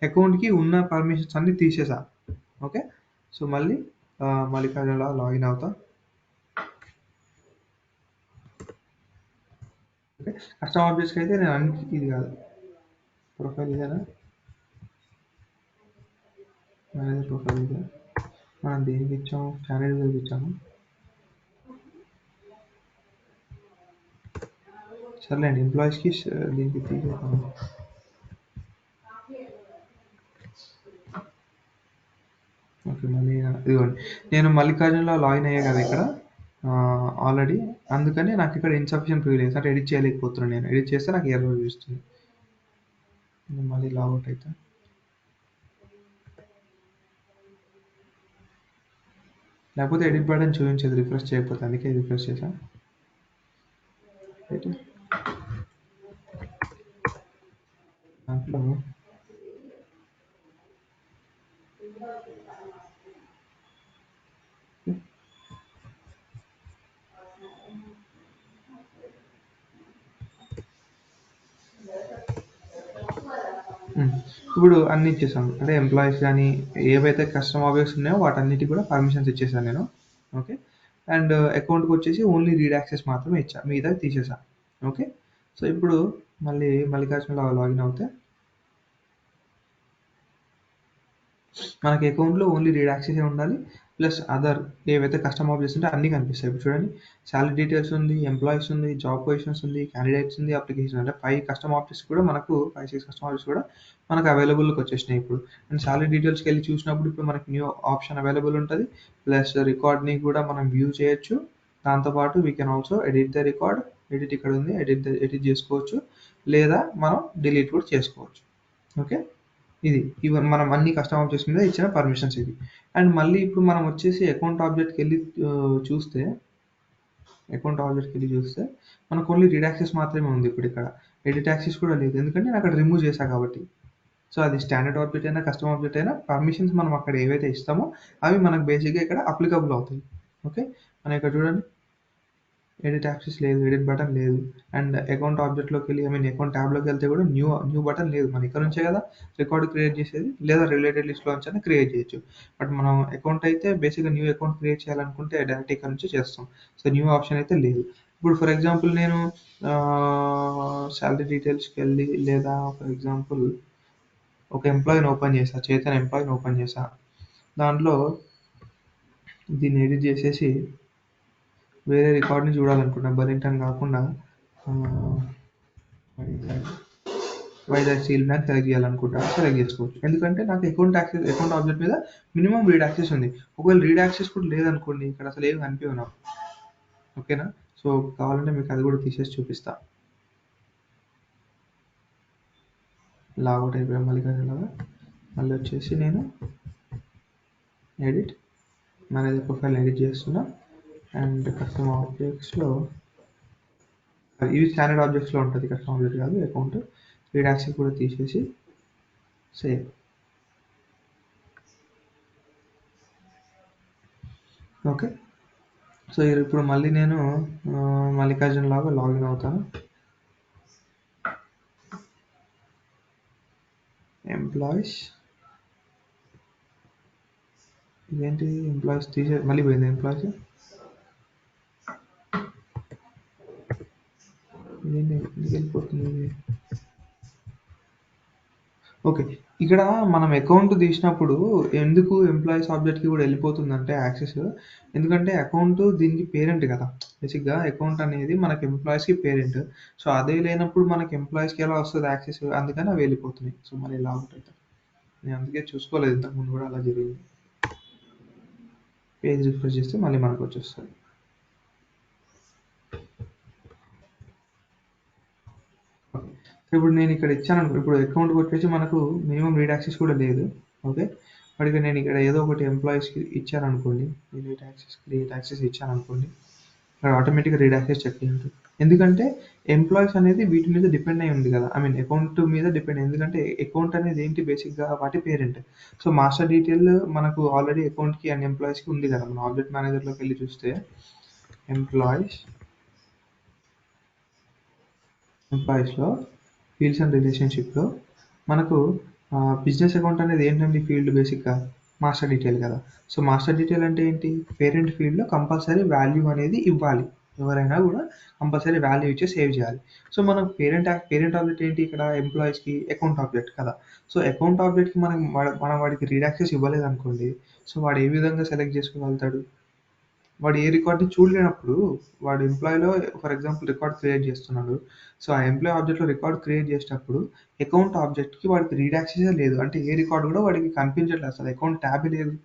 అకౌంట్కి ఉన్న పర్మిషన్స్ అన్ని తీసేసా. ఓకే, సో మళ్ళీ మల్లికార్జునలా లాగిన్ అవుతా. ఓకే, కస్టమ్ ఆబ్జెక్ట్స్కి అయితే నేను అన్నిటికీ ఇది కాదు, ప్రొఫైల్ ఇదేనా, మేనేజర్ ప్రొఫైల్ ఇదే, మనం దేనికి ఇచ్చాము, క్యాండిడేట్కి ఇచ్చాము. సర్లేండి, ఎంప్లాయీస్కి దీనికి తీసేద్దాము. ఓకే, మళ్ళీ ఇదిగోండి, నేను మల్లికార్జునలో లాగిన్ అయ్యా కదా ఇక్కడ ఆల్రెడీ, అందుకని నాకు ఇక్కడ ఇన్సఫిషియెంట్ ప్రివిలేజ్ అంటే ఎడిట్ చేయలేకపోతున్నాను. నేను ఎడిట్ చేస్తే నాకు ఎర్రర్ చూపిస్తుంది. నేను మళ్ళీ లాగౌట్ అవుతా. లేకపోతే ఎడిట్ బటన్ చూపించేది రిఫ్రెష్ చేయకపోతే, అందుకే రిఫ్రెష్ చేసా. దాంట్లో ఇప్పుడు అన్ని ఇచ్చేసాను, అంటే ఎంప్లాయీస్ కానీ ఏవైతే కస్టమ్ ఆబ్జెక్ట్స్ ఉన్నాయో వాటన్నిటికి కూడా పర్మిషన్స్ ఇచ్చేసాను నేను. ఓకే, అండ్ అకౌంట్కి వచ్చేసి ఓన్లీ రీడ్ యాక్సెస్ మాత్రమే ఇచ్చా, మిగతా తీసేసా. ఓకే, సో ఇప్పుడు మళ్ళీ మల్లికార్జునలో లాగిన్ అవుతే మనకి అకౌంట్లో ఓన్లీ రీడ్ యాక్సెస్ ఉండాలి, ప్లస్ అదర్ ఏవైతే కస్టమ్ ఆబ్జెక్ట్స్ ఉంటే అన్నీ కనిపిస్తాయి. ఇప్పుడు చూడండి, శాలరీ డీటెయిల్స్ ఉంది, ఎంప్లాయీస్ ఉంది, జాబ్ పొజిషన్స్ ఉంది, క్యాండిడేట్స్ ఉంది, అప్లికేషన్, అంటే 5 కస్టమ్ ఆబ్జెక్ట్స్ కూడా మనకు 5-6 కస్టమ్ ఆబ్జెక్ట్స్ కూడా మనకు అవైలబుల్కి వచ్చేసినాయి ఇప్పుడు. అండ్ శాలరీ డీటెయిల్స్కి వెళ్ళి చూసినప్పుడు ఇప్పుడు మనకి న్యూ ఆప్షన్ అవైలబుల్ ఉంటుంది, ప్లస్ రికార్డ్ని కూడా మనం వ్యూ చేయొచ్చు. దాంతోపాటు we can also edit the record, edit ఇక్కడ ఉంది, ఎడిట్ చేసుకోవచ్చు, లేదా మనం డిలీట్ కూడా చేసుకోవచ్చు. ఓకే, ఇది మనం అన్ని కస్టమ్ ఆబ్జెక్ట్స్ మీద ఇచ్చిన పర్మిషన్స్ ఇది. అండ్ మళ్ళీ ఇప్పుడు మనం వచ్చేసి అకౌంట్ ఆబ్జెక్ట్కి వెళ్ళి చూస్తే, మనకు ఓన్లీ రీడ్ యాక్సెస్ మాత్రమే ఉంది. ఇప్పుడు ఇక్కడ ఎడిట్ యాక్సెస్ కూడా లేదు, ఎందుకంటే నేను అక్కడ రిమూవ్ చేశా కాబట్టి. సో అది స్టాండర్డ్ ఆబ్జెక్ట్ అయినా కస్టమ్ ఆబ్జెక్ట్ అయినా పర్మిషన్స్ మనం అక్కడ ఏవైతే ఇస్తామో అవి మనకు బేసిక్గా ఇక్కడ అప్లికబుల్ అవుతాయి. ఓకే, మనం ఇక్కడ చూడండి, ఎడిట్ యాక్సెస్ లేదు, ఎడిట్ బటన్ లేదు, అండ్ అకౌంట్ ఆబ్జెక్ట్లోకి వెళ్ళి అకౌంట్ ట్యాబ్లోకి వెళ్తే కూడా న్యూ బటన్ లేదు. మనం ఇక్కడ నుంచే కదా రికార్డ్ క్రియేట్ చేసేది, లేదా రిలేటెడ్ లిస్ట్లో నుంచి క్రియేట్ చేయొచ్చు. బట్ మనం అకౌంట్ అయితే బేసిక్గా న్యూ అకౌంట్ క్రియేట్ చేయాలనుకుంటే డైరెక్ట్ ఇక్కడ నుంచి చేస్తాం. సో న్యూ ఆప్షన్ అయితే లేదు. ఇప్పుడు ఫర్ ఎగ్జాంపుల్ నేను శాలరీ డీటెయిల్స్కి వెళ్ళి, లేదా ఫర్ ఎగ్జాంపుల్ ఒక ఎంప్లాయీని ఓపెన్ చేసా, చేతన్ ఎంప్లాయీని ఓపెన్ చేసా, దాంట్లో దీన్ని ఎడిట్ చేసేసి వేరే రికార్డ్ని చూడాలనుకున్నా, బర్లింగ్టన్ కాకుండా వైజాగ్ స్టీల్ ప్లాంట్ సెలెక్ట్ చేయాలనుకుంటా, సెలెక్ట్ చేసుకోవచ్చు. ఎందుకంటే నాకు అకౌంట్ ఆబ్జెక్ట్ మీద మినిమం రీడ్ యాక్సెస్ ఉంది. ఒకవేళ రీడ్ యాక్సెస్ కూడా లేదనుకోండి, ఇక్కడ అసలు ఏమి కనిపించవు నాకు. ఓకేనా, సో కావాలంటే మీకు అది కూడా తీసేసి చూపిస్తా. లాగౌట్ అయిపోయాం మల్లికార్జునలాగా. మళ్ళీ వచ్చేసి నేను ఎడిట్ మేనేజర్ ప్రొఫైల్ ఎడిట్ చేస్తున్నా, అండ్ కస్టమ్ ఆబ్జెక్ట్స్లో ఇవి స్టాండర్డ్ ఆబ్జెక్ట్స్లో ఉంటుంది, కస్టమ్ ఆబ్జెక్ట్ కాదు అకౌంట్. రీడ్ యాక్సెస్ కూడా తీసేసి సేవ్. ఓకే, సో ఇప్పుడు మళ్ళీ నేను మల్లికార్జునలాగా లాగిన్ అవుతాను. ఎంప్లాయీస్, ఇదేంటి ఎంప్లాయీస్ తీసే మళ్ళీ పోయింది ఎంప్లాయీస్, ఇదేంటి ఎందుకు వెళ్ళిపోతుంది. ఓకే, ఇక్కడ మనం అకౌంట్ తీసినప్పుడు ఎందుకు ఎంప్లాయీస్ ఆబ్జెక్ట్కి కూడా వెళ్ళిపోతుందంటే యాక్సెస్, ఎందుకంటే అకౌంట్ దీనికి పేరెంట్ కదా. బేసిక్గా అకౌంట్ అనేది మనకి ఎంప్లాయీస్కి పేరెంట్. సో అదే లేనప్పుడు మనకి ఎంప్లాయీస్కి ఎలా వస్తుంది యాక్సెస్, అందుకని అవి వెళ్ళిపోతున్నాయి. సో మళ్ళీ లాగౌట్ అవుతాయి. నేను అందుకే చూసుకోలేదు, ఇంతకుముందు కూడా అలా జరిగింది. పేజ్ రిఫ్రెష్ చేస్తే మళ్ళీ మనకు వచ్చేస్తుంది. ఇప్పుడు నేను ఇక్కడ ఇచ్చాను, ఇప్పుడు అకౌంట్కి వచ్చేసి మనకు మినిమం రీడ్ యాక్సెస్ కూడా లేదు. ఓకే, మరి నేను ఇక్కడ ఏదో ఒకటి ఎంప్లాయీస్కి ఇచ్చాను అనుకోండి, క్రియేట్ యాక్సెస్ ఇచ్చాను అనుకోండి. ఇక్కడ ఆటోమేటిక్గా రీడ్ యాక్సెస్ చెక్ అయ్యి ఉంటుంది. ఎందుకంటే ఎంప్లాయీస్ అనేది వీటి మీద డిపెండ్ అయి ఉంది కదా, ఐ మీన్ అకౌంట్ మీద డిపెండ్, ఎందుకంటే అకౌంట్ అనేది ఏంటి బేసిక్గా వాటి పేరెంట్. సో మాస్టర్ డీటెయిల్ మనకు ఆల్రెడీ అకౌంట్కి అండ్ ఎంప్లాయీస్కి ఉంది కదా. మన ఆబ్జెక్ట్ మేనేజర్లోకి వెళ్ళి చూస్తే ఎంప్లాయీస్లో ఫీల్డ్స్ అండ్ రిలేషన్షిప్లో మనకు బిజినెస్ అకౌంట్ అనేది ఏంటండి ఫీల్డ్ బేసిక్గా మాస్టర్ డీటెయిల్ కదా. సో మాస్టర్ డీటెయిల్ అంటే ఏంటి, పేరెంట్ ఫీల్డ్లో కంపల్సరీ వాల్యూ అనేది ఇవ్వాలి, ఎవరైనా కూడా కంపల్సరీ వాల్యూ ఇచ్చి సేవ్ చేయాలి. సో మనం పేరెంట్ ఆబ్జెక్ట్ ఏంటి ఇక్కడ ఎంప్లాయీస్కి అకౌంట్ ఆబ్జెక్ట్ కదా. సో అకౌంట్ ఆబ్జెక్ట్కి మనం వాడికి రీడ్ యాక్సెస్ ఇవ్వలేదు అనుకోండి, సో వాడు ఏ విధంగా సెలెక్ట్ చేసుకోగలుగుతాడు, వాడు ఏ రికార్డ్ని చూడలేనప్పుడు వాడు ఎంప్లాయీలో ఫర్ ఎగ్జాంపుల్ రికార్డ్ క్రియేట్ చేస్తున్నాడు. సో ఆ ఎంప్లాయీ ఆబ్జెక్ట్లో రికార్డ్ క్రియేట్ చేసేటప్పుడు అకౌంట్ ఆబ్జెక్ట్కి వాడికి రీడ్ యాక్సెస్ లేదు, అంటే ఏ రికార్డ్ కూడా వాడికి కనిపించట్లేదు, అసలు అకౌంట్ ట్యాబ్ లేదు.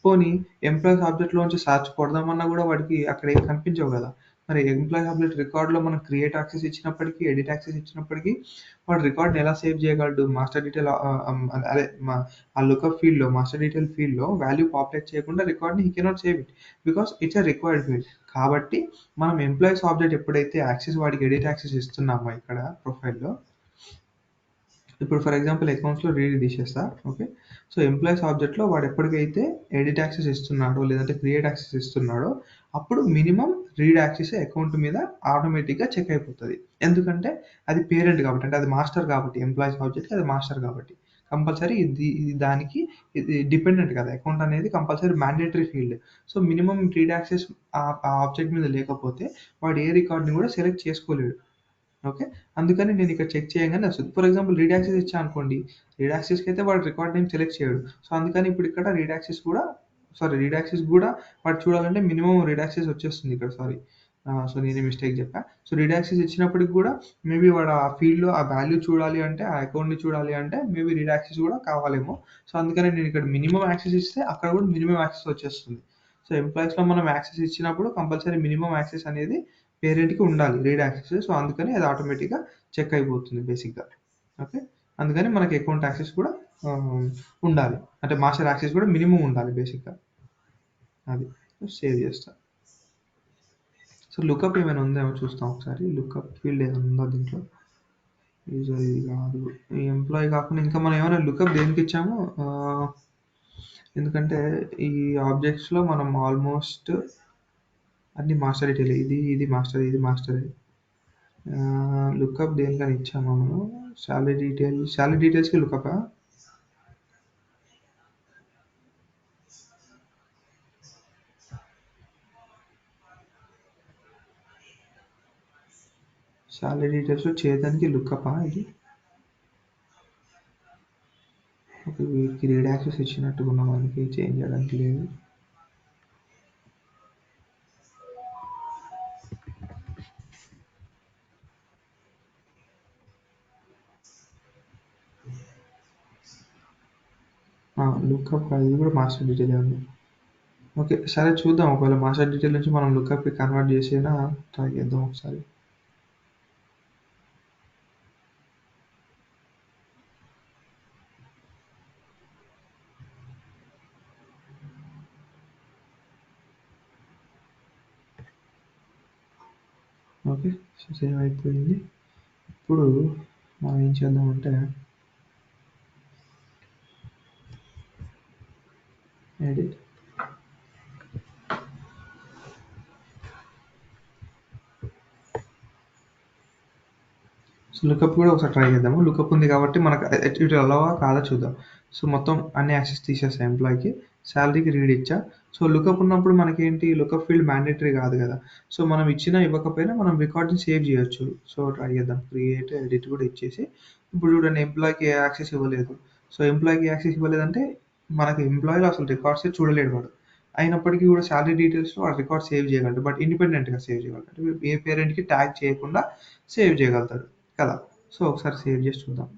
పోనీ ఎంప్లాయీస్ ఆబ్జెక్ట్లోంచి సార్చ్ కొడదామన్నా కూడా వాడికి అక్కడ ఏం కనిపించవు కదా. మరి ఎంప్లాయీ ఆబ్జెక్ట్ రికార్డ్లో మనం క్రియేట్ యాక్సెస్ ఇచ్చినప్పటికీ ఎడిట్ యాక్సెస్ ఇచ్చినప్పటికీ వాడు రికార్డ్ని ఎలా సేవ్ చేయగలడు, మాస్టర్ డీటెయిల్ అదే ఆ లుకప్ ఫీల్డ్లో మాస్టర్ డీటెయిల్ ఫీల్డ్లో వాల్యూ పాపులేట్ చేయకుండా రికార్డ్ని he cannot save it because it's a required field. కాబట్టి మనం ఎంప్లాయీస్ ఆబ్జెక్ట్ ఎప్పుడైతే యాక్సెస్ వాడికి ఎడిట్ యాక్సెస్ ఇస్తున్నామో ఇక్కడ ప్రొఫైల్లో, ఇప్పుడు ఫర్ ఎగ్జాంపుల్ అకౌంట్స్లో రీడ్ తీసేస్తా, ఓకే. సో ఎంప్లాయీస్ ఆబ్జెక్ట్లో వాడు ఎప్పటికైతే ఎడిట్ యాక్సెస్ ఇస్తున్నాడో లేదంటే క్రియేట్ యాక్సెస్ ఇస్తున్నాడో అప్పుడు మినిమం రీడ్ యాక్సెస్ అకౌంట్ మీద ఆటోమేటిక్గా చెక్ అయిపోతుంది. ఎందుకంటే అది పేరెంట్ కాబట్టి, అంటే అది మాస్టర్ కాబట్టి, ఎంప్లాయీస్ ఆబ్జెక్ట్కి అది మాస్టర్ కాబట్టి కంపల్సరీ ఇది దానికి ఇది డిపెండెంట్ కదా. అకౌంట్ అనేది compulsory mandatory field. So minimum read access ఆ ఆబ్జెక్ట్ మీద లేకపోతే వాడు ఏ రికార్డ్ని కూడా సెలెక్ట్ చేసుకోలేడు, ఓకే. అందుకని నేను ఇక్కడ చెక్ చేయగానే వస్తుంది. ఫర్ ఎగ్జాంపుల్ రీడ్ యాక్సెస్ ఇచ్చా అనుకోండి, రీడ్ యాక్సెస్కి అయితే వాడు రికార్డ్ నేమ్ సెలెక్ట్ చేయడు. సో అందుకని ఇప్పుడు ఇక్కడ రీడ్ యాక్సెస్ కూడా వాడు చూడాలంటే మినిమం రీడ్ యాక్సెస్ వచ్చేస్తుంది ఇక్కడ, సారీ. సో నేనే మిస్టేక్ చెప్పా. సో రీడ్ యాక్సెస్ ఇచ్చినప్పటికి కూడా మేబీ వాడు ఆ ఫీల్డ్లో ఆ వాల్యూ చూడాలి అంటే, ఆ అకౌంట్ని చూడాలి అంటే మేబీ రీడ్ యాక్సెస్ కూడా కావాలేమో. సో అందుకని నేను ఇక్కడ మినిమం యాక్సెస్ ఇస్తే అక్కడ కూడా మినిమం యాక్సెస్ వచ్చేస్తుంది. సో ఎంప్లాయీస్లో మనం యాక్సెస్ ఇచ్చినప్పుడు కంపల్సరీ మినిమం యాక్సెస్ అనేది పేరెంట్కి ఉండాలి, రీడ్ యాక్సెస్. సో అందుకని అది ఆటోమేటిక్గా చెక్ అయిపోతుంది బేసిక్గా, ఓకే. అందుకని మనకి అకౌంట్ యాక్సెస్ కూడా ఉండాలి, అంటే మాస్టర్ యాక్సెస్ కూడా మినిమం ఉండాలి బేసిక్గా. అది సేవ్ చేస్తా. సో లుకప్ ఏమైనా ఉందేమో చూస్తాం ఒకసారి. లుకప్ ఫీల్డ్ ఏమైనా ఉందో దీంట్లో, యూజర్ ఇది కాదు, ఈ ఎంప్లాయీ కాకుండా ఇంకా మనం ఏమైనా లుకప్ దేనికి ఇచ్చాము, ఎందుకంటే ఈ ఆబ్జెక్ట్స్లో మనం ఆల్మోస్ట్ అన్ని మాస్టర్ డీటెయిల్, ఇది మాస్టర్ లుకప్ దేనికని ఇచ్చాము మనం, శాలరీ డీటెయిల్స్కి లుకప్. శాలరీ డీటెయిల్స్లో చేయడానికి లుకప్ ఇది, ఓకే. వీటికి రీడ్ యాక్సెస్ ఇచ్చినట్టుగా ఉన్న మనకి చేంజ్ చేయడానికి లేదు. లుకప్ ఇది కూడా మాస్టర్ డీటెయిల్ ఉంది, ఓకే. సరే చూద్దాం, ఒకవేళ మాస్టర్ డీటెయిల్ నుంచి మనం లుకప్కి కన్వర్ట్ చేసేనా ట్రై చేద్దాం ఒకసారి. ఓకే, సో సేవ్ అయిపోయింది. ఇప్పుడు మనం ఏం చేద్దామంటే ఎడిట్, సో లుకప్ కూడా ఒకసారి ట్రై చేద్దాము. లుకప్ ఉంది కాబట్టి మనకు ఇటు అలవా కాదా చూద్దాం. సో మొత్తం అన్ని యాక్సెస్ తీసేస్తాయి, ఎంప్లాయీకి శాలరీకి రీడ్ ఇచ్చా. సో లుకప్ ఉన్నప్పుడు మనకేంటి, లుకప్ ఫీల్డ్ మ్యాండేటరీ కాదు కదా. సో మనం ఇచ్చినా ఇవ్వకపోయినా మనం రికార్డ్ని సేవ్ చేయొచ్చు. సో ట్రై చేద్దాం, క్రియేట్ ఎడిట్ కూడా ఇచ్చేసి. ఇప్పుడు చూడండి, ఎంప్లాయీకి ఏ యాక్సెస్ ఇవ్వలేదు. సో ఎంప్లాయీకి యాక్సెస్ ఇవ్వలేదంటే మనకి ఎంప్లాయీలో అసలు రికార్డ్సే చూడలేడు వాడు. అయినప్పటికీ కూడా శాలరీ డీటెయిల్స్లో వాడు రికార్డ్ సేవ్ చేయగలడు, బట్ ఇండిపెండెంట్గా సేవ్ చేయగలడు, అంటే ఏ పేరెంట్కి ట్యాగ్ చేయకుండా సేవ్ చేయగలుగుతాడు కదా. సో ఒకసారి సేవ్ చేసి చూద్దాం.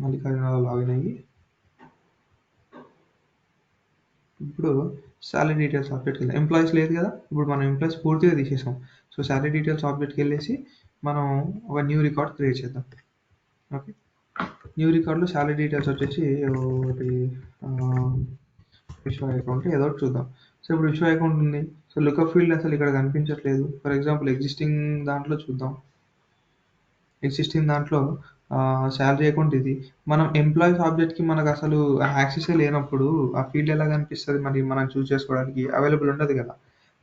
మల్లికార్జునలో లాగిన్ అయ్యి ఇప్పుడు శాలరీ డీటెయిల్స్ ఆబ్జెక్ట్కి వెళ్ళి ఎంప్లాయీస్ లేదు కదా, ఇప్పుడు మనం ఎంప్లాయీస్ పూర్తిగా తీసేసాం. సో శాలరీ డీటెయిల్స్ ఆబ్జెక్ట్కి వెళ్ళేసి మనం ఒక న్యూ రికార్డ్ క్రియేట్ చేద్దాం, ఓకే. న్యూ రికార్డ్లో శాలరీ డీటెయిల్స్ వచ్చేసి ఒకటి విశ్వ అకౌంట్ ఏదో ఒకటి చూద్దాం. సో ఇప్పుడు విశ్వ అకౌంట్ ఉంది. సో లుకప్ ఫీల్డ్ అసలు ఇక్కడ కనిపించట్లేదు. ఫర్ ఎగ్జాంపుల్ ఎగ్జిస్టింగ్ దాంట్లో చూద్దాం. ఎగ్జిస్టింగ్ దాంట్లో శాలరీ అకౌంట్ ఇది. మనం ఎంప్లాయీస్ ఆబ్జెక్ట్కి మనకు అసలు యాక్సెస్ లేనప్పుడు ఆ ఫీల్డ్ ఎలా కనిపిస్తుంది? మరి మనం చూస్ చేసుకోవడానికి అవైలబుల్ ఉండదు కదా.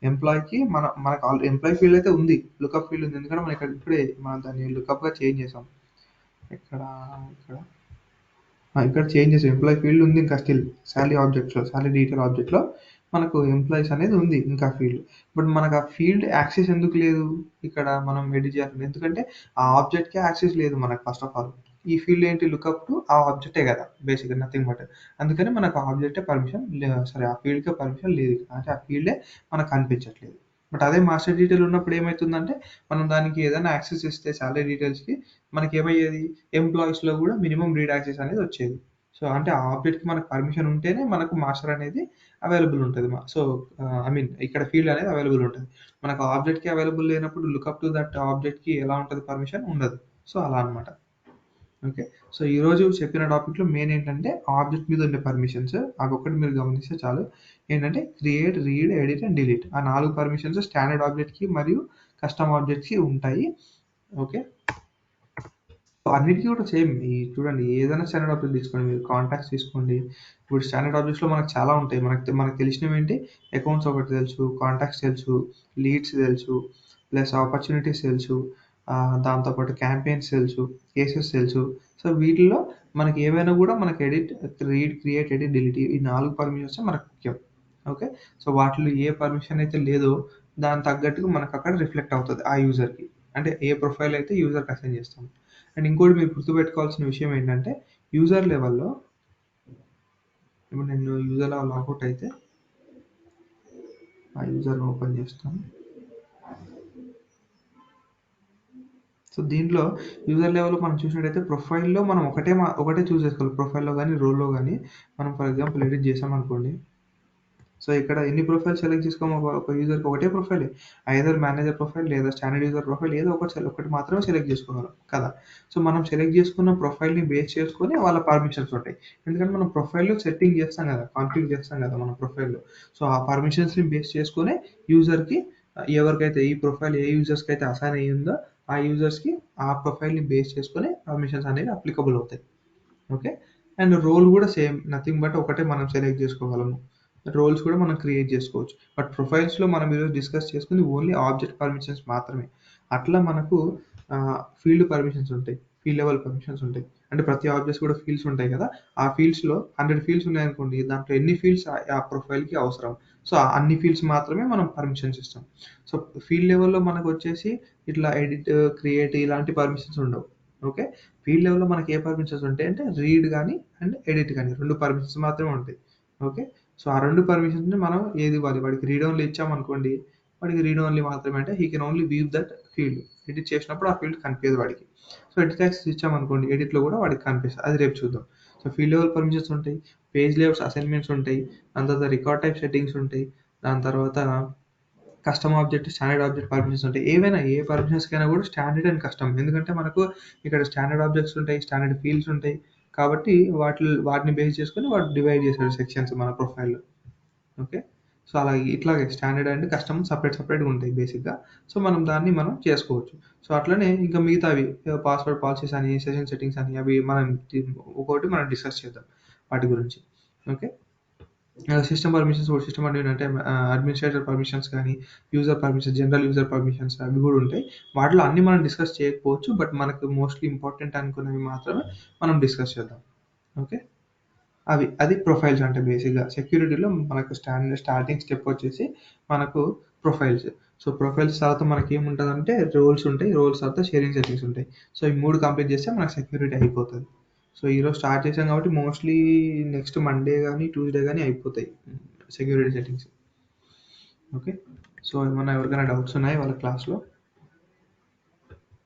ఎంప్లాయీకి మనకు ఎంప్లాయీ ఫీల్డ్ అయితే ఉంది, లుకప్ ఫీల్డ్ ఉంది. ఎందుకంటే మనం ఇక్కడ ఇప్పుడే మనం దాన్ని లుకప్గా చేంజ్ చేసాం. ఇక్కడ చేంజ్ చేసాం. ఎంప్లాయీ ఫీల్డ్ ఉంది ఇంకా స్టిల్ శాలరీ ఆబ్జెక్ట్లో, శాలరీ డీటెయిల్ ఆబ్జెక్ట్లో మనకు ఎంప్లాయీస్ అనేది ఉంది ఇంకా ఫీల్డ్. బట్ మనకు ఆ ఫీల్డ్ యాక్సెస్ ఎందుకు లేదు? ఇక్కడ మనం ఎడిట్ చేయాలి. ఎందుకంటే ఆ ఆబ్జెక్ట్కే యాక్సెస్ లేదు మనకు. ఫస్ట్ ఆఫ్ ఆల్ ఈ ఫీల్డ్ ఏంటి? లుకప్ టు ఆ ఆబ్జెక్టే కదా బేసిక్గా, నథింగ్ బట్. అందుకని మనకు ఆ ఆబ్జెక్టే పర్మిషన్ సరే ఆ ఫీల్డ్కే పర్మిషన్ లేదు, అంటే ఆ ఫీల్డే మనకు కనిపించట్లేదు. బట్ అదే మాస్టర్ డీటెయిల్ ఉన్నప్పుడు ఏమవుతుందంటే మనం దానికి ఏదైనా యాక్సెస్ ఇస్తే శాలరీ డీటెయిల్స్కి మనకి ఏమయ్యేది? ఎంప్లాయీస్లో కూడా మినిమం రీడ్ యాక్సెస్ అనేది వచ్చేది. సో అంటే ఆ ఆబ్జెక్ట్కి మనకు పర్మిషన్ ఉంటేనే మనకు మాస్టర్ అనేది అవైలబుల్ ఉంటుంది. సో ఐ మీన్ ఇక్కడ ఫీల్డ్ అనేది అవైలబుల్ ఉంటుంది. మనకు ఆబ్జెక్ట్కి అవైలబుల్ లేనప్పుడు లుకప్ టు దట్ ఆబ్జెక్ట్కి ఎలా ఉంటుంది? పర్మిషన్ ఉండదు. సో అలా అనమాట. ఓకే. సో ఈరోజు చెప్పిన టాపిక్లో మెయిన్ ఏంటంటే ఆబ్జెక్ట్ మీద ఉండే పర్మిషన్స్. అవి ఒక్కటి మీరు గమనిస్తే చాలు. ఏంటంటే create, read, edit and delete. ఆ 4 పర్మిషన్స్ స్టాండర్డ్ ఆబ్జెక్ట్కి మరియు కస్టమ్ ఆబ్జెక్ట్కి ఉంటాయి. ఓకే. అన్నిటికీ కూడా సేమ్. ఈ చూడండి, ఏదైనా స్టాండర్డ్ ఆబ్జెక్ట్ తీసుకోండి, మీరు కాంటాక్ట్స్ తీసుకోండి. ఇప్పుడు స్టాండర్డ్ ఆబ్జెక్ట్స్లో మనకు చాలా ఉంటాయి. మనకు తెలిసినవి ఏంటి? అకౌంట్స్ ఒకటి తెలుసు, కాంటాక్ట్స్ తెలుసు, లీడ్స్ తెలుసు, ప్లస్ ఆపర్చునిటీస్ తెలుసు, దాంతోపాటు క్యాంపెయిన్స్ తెలుసు, కేసెస్ తెలుసు. సో వీటిల్లో మనకి ఏవైనా కూడా మనకి edit, read, create, edit, delete ఈ 4 పర్మిషన్స్ మనకు ముఖ్యం. ఓకే. సో వాటిలో ఏ పర్మిషన్ అయితే లేదో దాని తగ్గట్టుగా మనకు అక్కడ రిఫ్లెక్ట్ అవుతుంది ఆ యూజర్కి. అంటే ఏ ప్రొఫైల్ అయితే యూజర్కి అసైన్ చేస్తాం. అండ్ ఇంకోటి మీరు గుర్తుపెట్టుకోవాల్సిన విషయం ఏంటంటే యూజర్ లెవెల్లో ఇప్పుడు నేను యూజర్ లెవెల్ లాగౌట్ అయితే ఆ యూజర్ని ఓపెన్ చేస్తాను. సో దీంట్లో యూజర్ లెవెల్లో మనం చూసినట్టయితే ప్రొఫైల్లో మనం ఒకటే చూస్ చేసుకోవాలి. ప్రొఫైల్లో కానీ రోల్లో కానీ మనం ఫర్ ఎగ్జాంపుల్ ఎడిట్ చేసామనుకోండి. సో ఇక్కడ ఎన్ని ప్రొఫైల్ సెలెక్ట్ చేసుకోమో ఒక యూజర్కి ఒకటే ప్రొఫైలే. ఐదర్ మేనేజర్ ప్రొఫైల్ లేదా స్టాండర్డ్ యూజర్ ప్రొఫైల్ ఏదో ఒకటి మాత్రమే సెలెక్ట్ చేసుకోగలం కదా. సో మనం సెలెక్ట్ చేసుకున్న ప్రొఫైల్ని బేస్ చేసుకొని వాళ్ళ పర్మిషన్స్ ఉంటాయి. ఎందుకంటే మనం ప్రొఫైల్లో సెట్టింగ్ చేస్తాం కదా, కాన్ఫిగర్ చేస్తాం కదా మన ప్రొఫైల్లో. సో ఆ పర్మిషన్స్ని బేస్ చేసుకొని యూజర్కి ఎవరికైతే ఈ ప్రొఫైల్ ఏ యూజర్స్కి అయితే అసైన్ అయ్యిందో ఆ యూజర్స్కి ఆ ప్రొఫైల్ని బేస్ చేసుకొని పర్మిషన్స్ అనేవి అప్లికబుల్ అవుతాయి. ఓకే. అండ్ రోల్ కూడా సేమ్, నథింగ్ బట్ ఒకటే మనం సెలెక్ట్ చేసుకోగలము. రోల్స్ కూడా మనం క్రియేట్ చేసుకోవచ్చు. బట్ ప్రొఫైల్స్లో మనం ఈరోజు డిస్కస్ చేసుకుంది ఓన్లీ ఆబ్జెక్ట్ పర్మిషన్స్ మాత్రమే. అట్లా మనకు ఫీల్డ్ పర్మిషన్స్ ఉంటాయి, ఫీల్డ్ లెవెల్ పర్మిషన్స్ ఉంటాయి. అంటే ప్రతి ఆబ్జెక్ట్స్ కూడా ఫీల్డ్స్ ఉంటాయి కదా. ఆ ఫీల్డ్స్లో 100 ఫీల్డ్స్ ఉన్నాయనుకోండి, దాంట్లో ఎన్ని ఫీల్డ్స్ ఆ ప్రొఫైల్కి అవసరం. సో అన్ని ఫీల్డ్స్ మాత్రమే మనం పర్మిషన్స్ ఇస్తాం. సో ఫీల్డ్ లెవెల్లో మనకు వచ్చేసి ఇట్లా ఎడిట్, క్రియేట్ ఇలాంటి పర్మిషన్స్ ఉండవు. ఓకే. ఫీల్డ్ లెవెల్లో మనకి ఏ పర్మిషన్స్ ఉంటాయి అంటే రీడ్ కానీ అండ్ ఎడిట్ కానీ 2 పర్మిషన్స్ మాత్రమే ఉంటాయి. ఓకే. సో ఆ 2 పర్మిషన్స్ని మనం ఏది ఇవ్వాలి? వాడికి రీడ్ ఓన్లీ ఇచ్చామనుకోండి, వాడికి రీడ్ ఓన్లీ మాత్రమే, అంటే he can only view that field. Edit చేసినప్పుడు ఆ ఫీల్డ్ కనిపించదు వాడికి. సో ఎడిట్ యాక్సెస్ ఇచ్చామనుకోండి, ఎడిట్లో కూడా వాడికి కనిపిస్తుంది. అది రేపు చూద్దాం. సో ఫీల్డ్ లెవెల్ పర్మిషన్స్ ఉంటాయి, పేజ్ లేఅవుట్స్ అసైన్మెంట్స్ ఉంటాయి, దాని తర్వాత రికార్డ్ టైప్ సెట్టింగ్స్ ఉంటాయి, దాని తర్వాత custom object, standard object permissions ఉంటాయి. ఏవైనా ఏ పర్మిషన్స్కైనా కూడా స్టాండర్డ్ అండ్ కస్టమ్. ఎందుకంటే మనకు ఇక్కడ స్టాండర్డ్ ఆబ్జెక్ట్స్ ఉంటాయి, స్టాండర్డ్ ఫీల్డ్స్ ఉంటాయి. కాబట్టి వాటిని బేస్ చేసుకొని వాడు డివైడ్ చేశాడు సెక్షన్స్ మన ప్రొఫైల్లో. ఓకే. సో అలాగే ఇట్లాగే స్టాండర్డ్ అండ్ కస్టమ్ సపరేట్గా ఉంటాయి బేసిక్గా. సో మనం చేసుకోవచ్చు. సో అట్లనే ఇంకా మిగతావి పాస్వర్డ్ పాలసీస్ అని, సెషన్ సెట్టింగ్స్ అని, అవి ఒక్కొక్కటి మనం డిస్కస్ చేద్దాం వాటి గురించి. ఓకే. సిస్టమ్ పర్మిషన్స్ కూడా, సిస్టమ్ అంటే అడ్మినిస్ట్రేటర్ పర్మిషన్స్ కానీ, user permissions, general user permissions అవి కూడా ఉంటాయి. వాటిలో అన్ని మనం డిస్కస్ చేయకపోవచ్చు, బట్ మనకు మోస్ట్లీ ఇంపార్టెంట్ అనుకున్నవి మాత్రమే మనం డిస్కస్ చేద్దాం. ఓకే. అది ప్రొఫైల్స్ అంటే బేసిక్గా సెక్యూరిటీలో మనకు స్టార్టింగ్ స్టెప్ వచ్చేసి మనకు ప్రొఫైల్స్. సో ప్రొఫైల్స్ తర్వాత మనకి ఏముంటుందంటే రోల్స్ ఉంటాయి, రోల్స్ తర్వాత షేరింగ్ సెట్టింగ్స్ ఉంటాయి. సో ఈ 3 కంప్లీట్ చేస్తే మనకు సెక్యూరిటీ అయిపోతుంది. సో ఈరోజు స్టార్ట్ చేసాం కాబట్టి మోస్ట్లీ నెక్స్ట్ మండే కానీ ట్యూస్డే కానీ అయిపోతాయి సెక్యూరిటీ సెట్టింగ్స్. ఓకే. సో ఏమన్నా ఎవరికైనా డౌట్స్ ఉన్నాయి వాళ్ళ క్లాస్లో?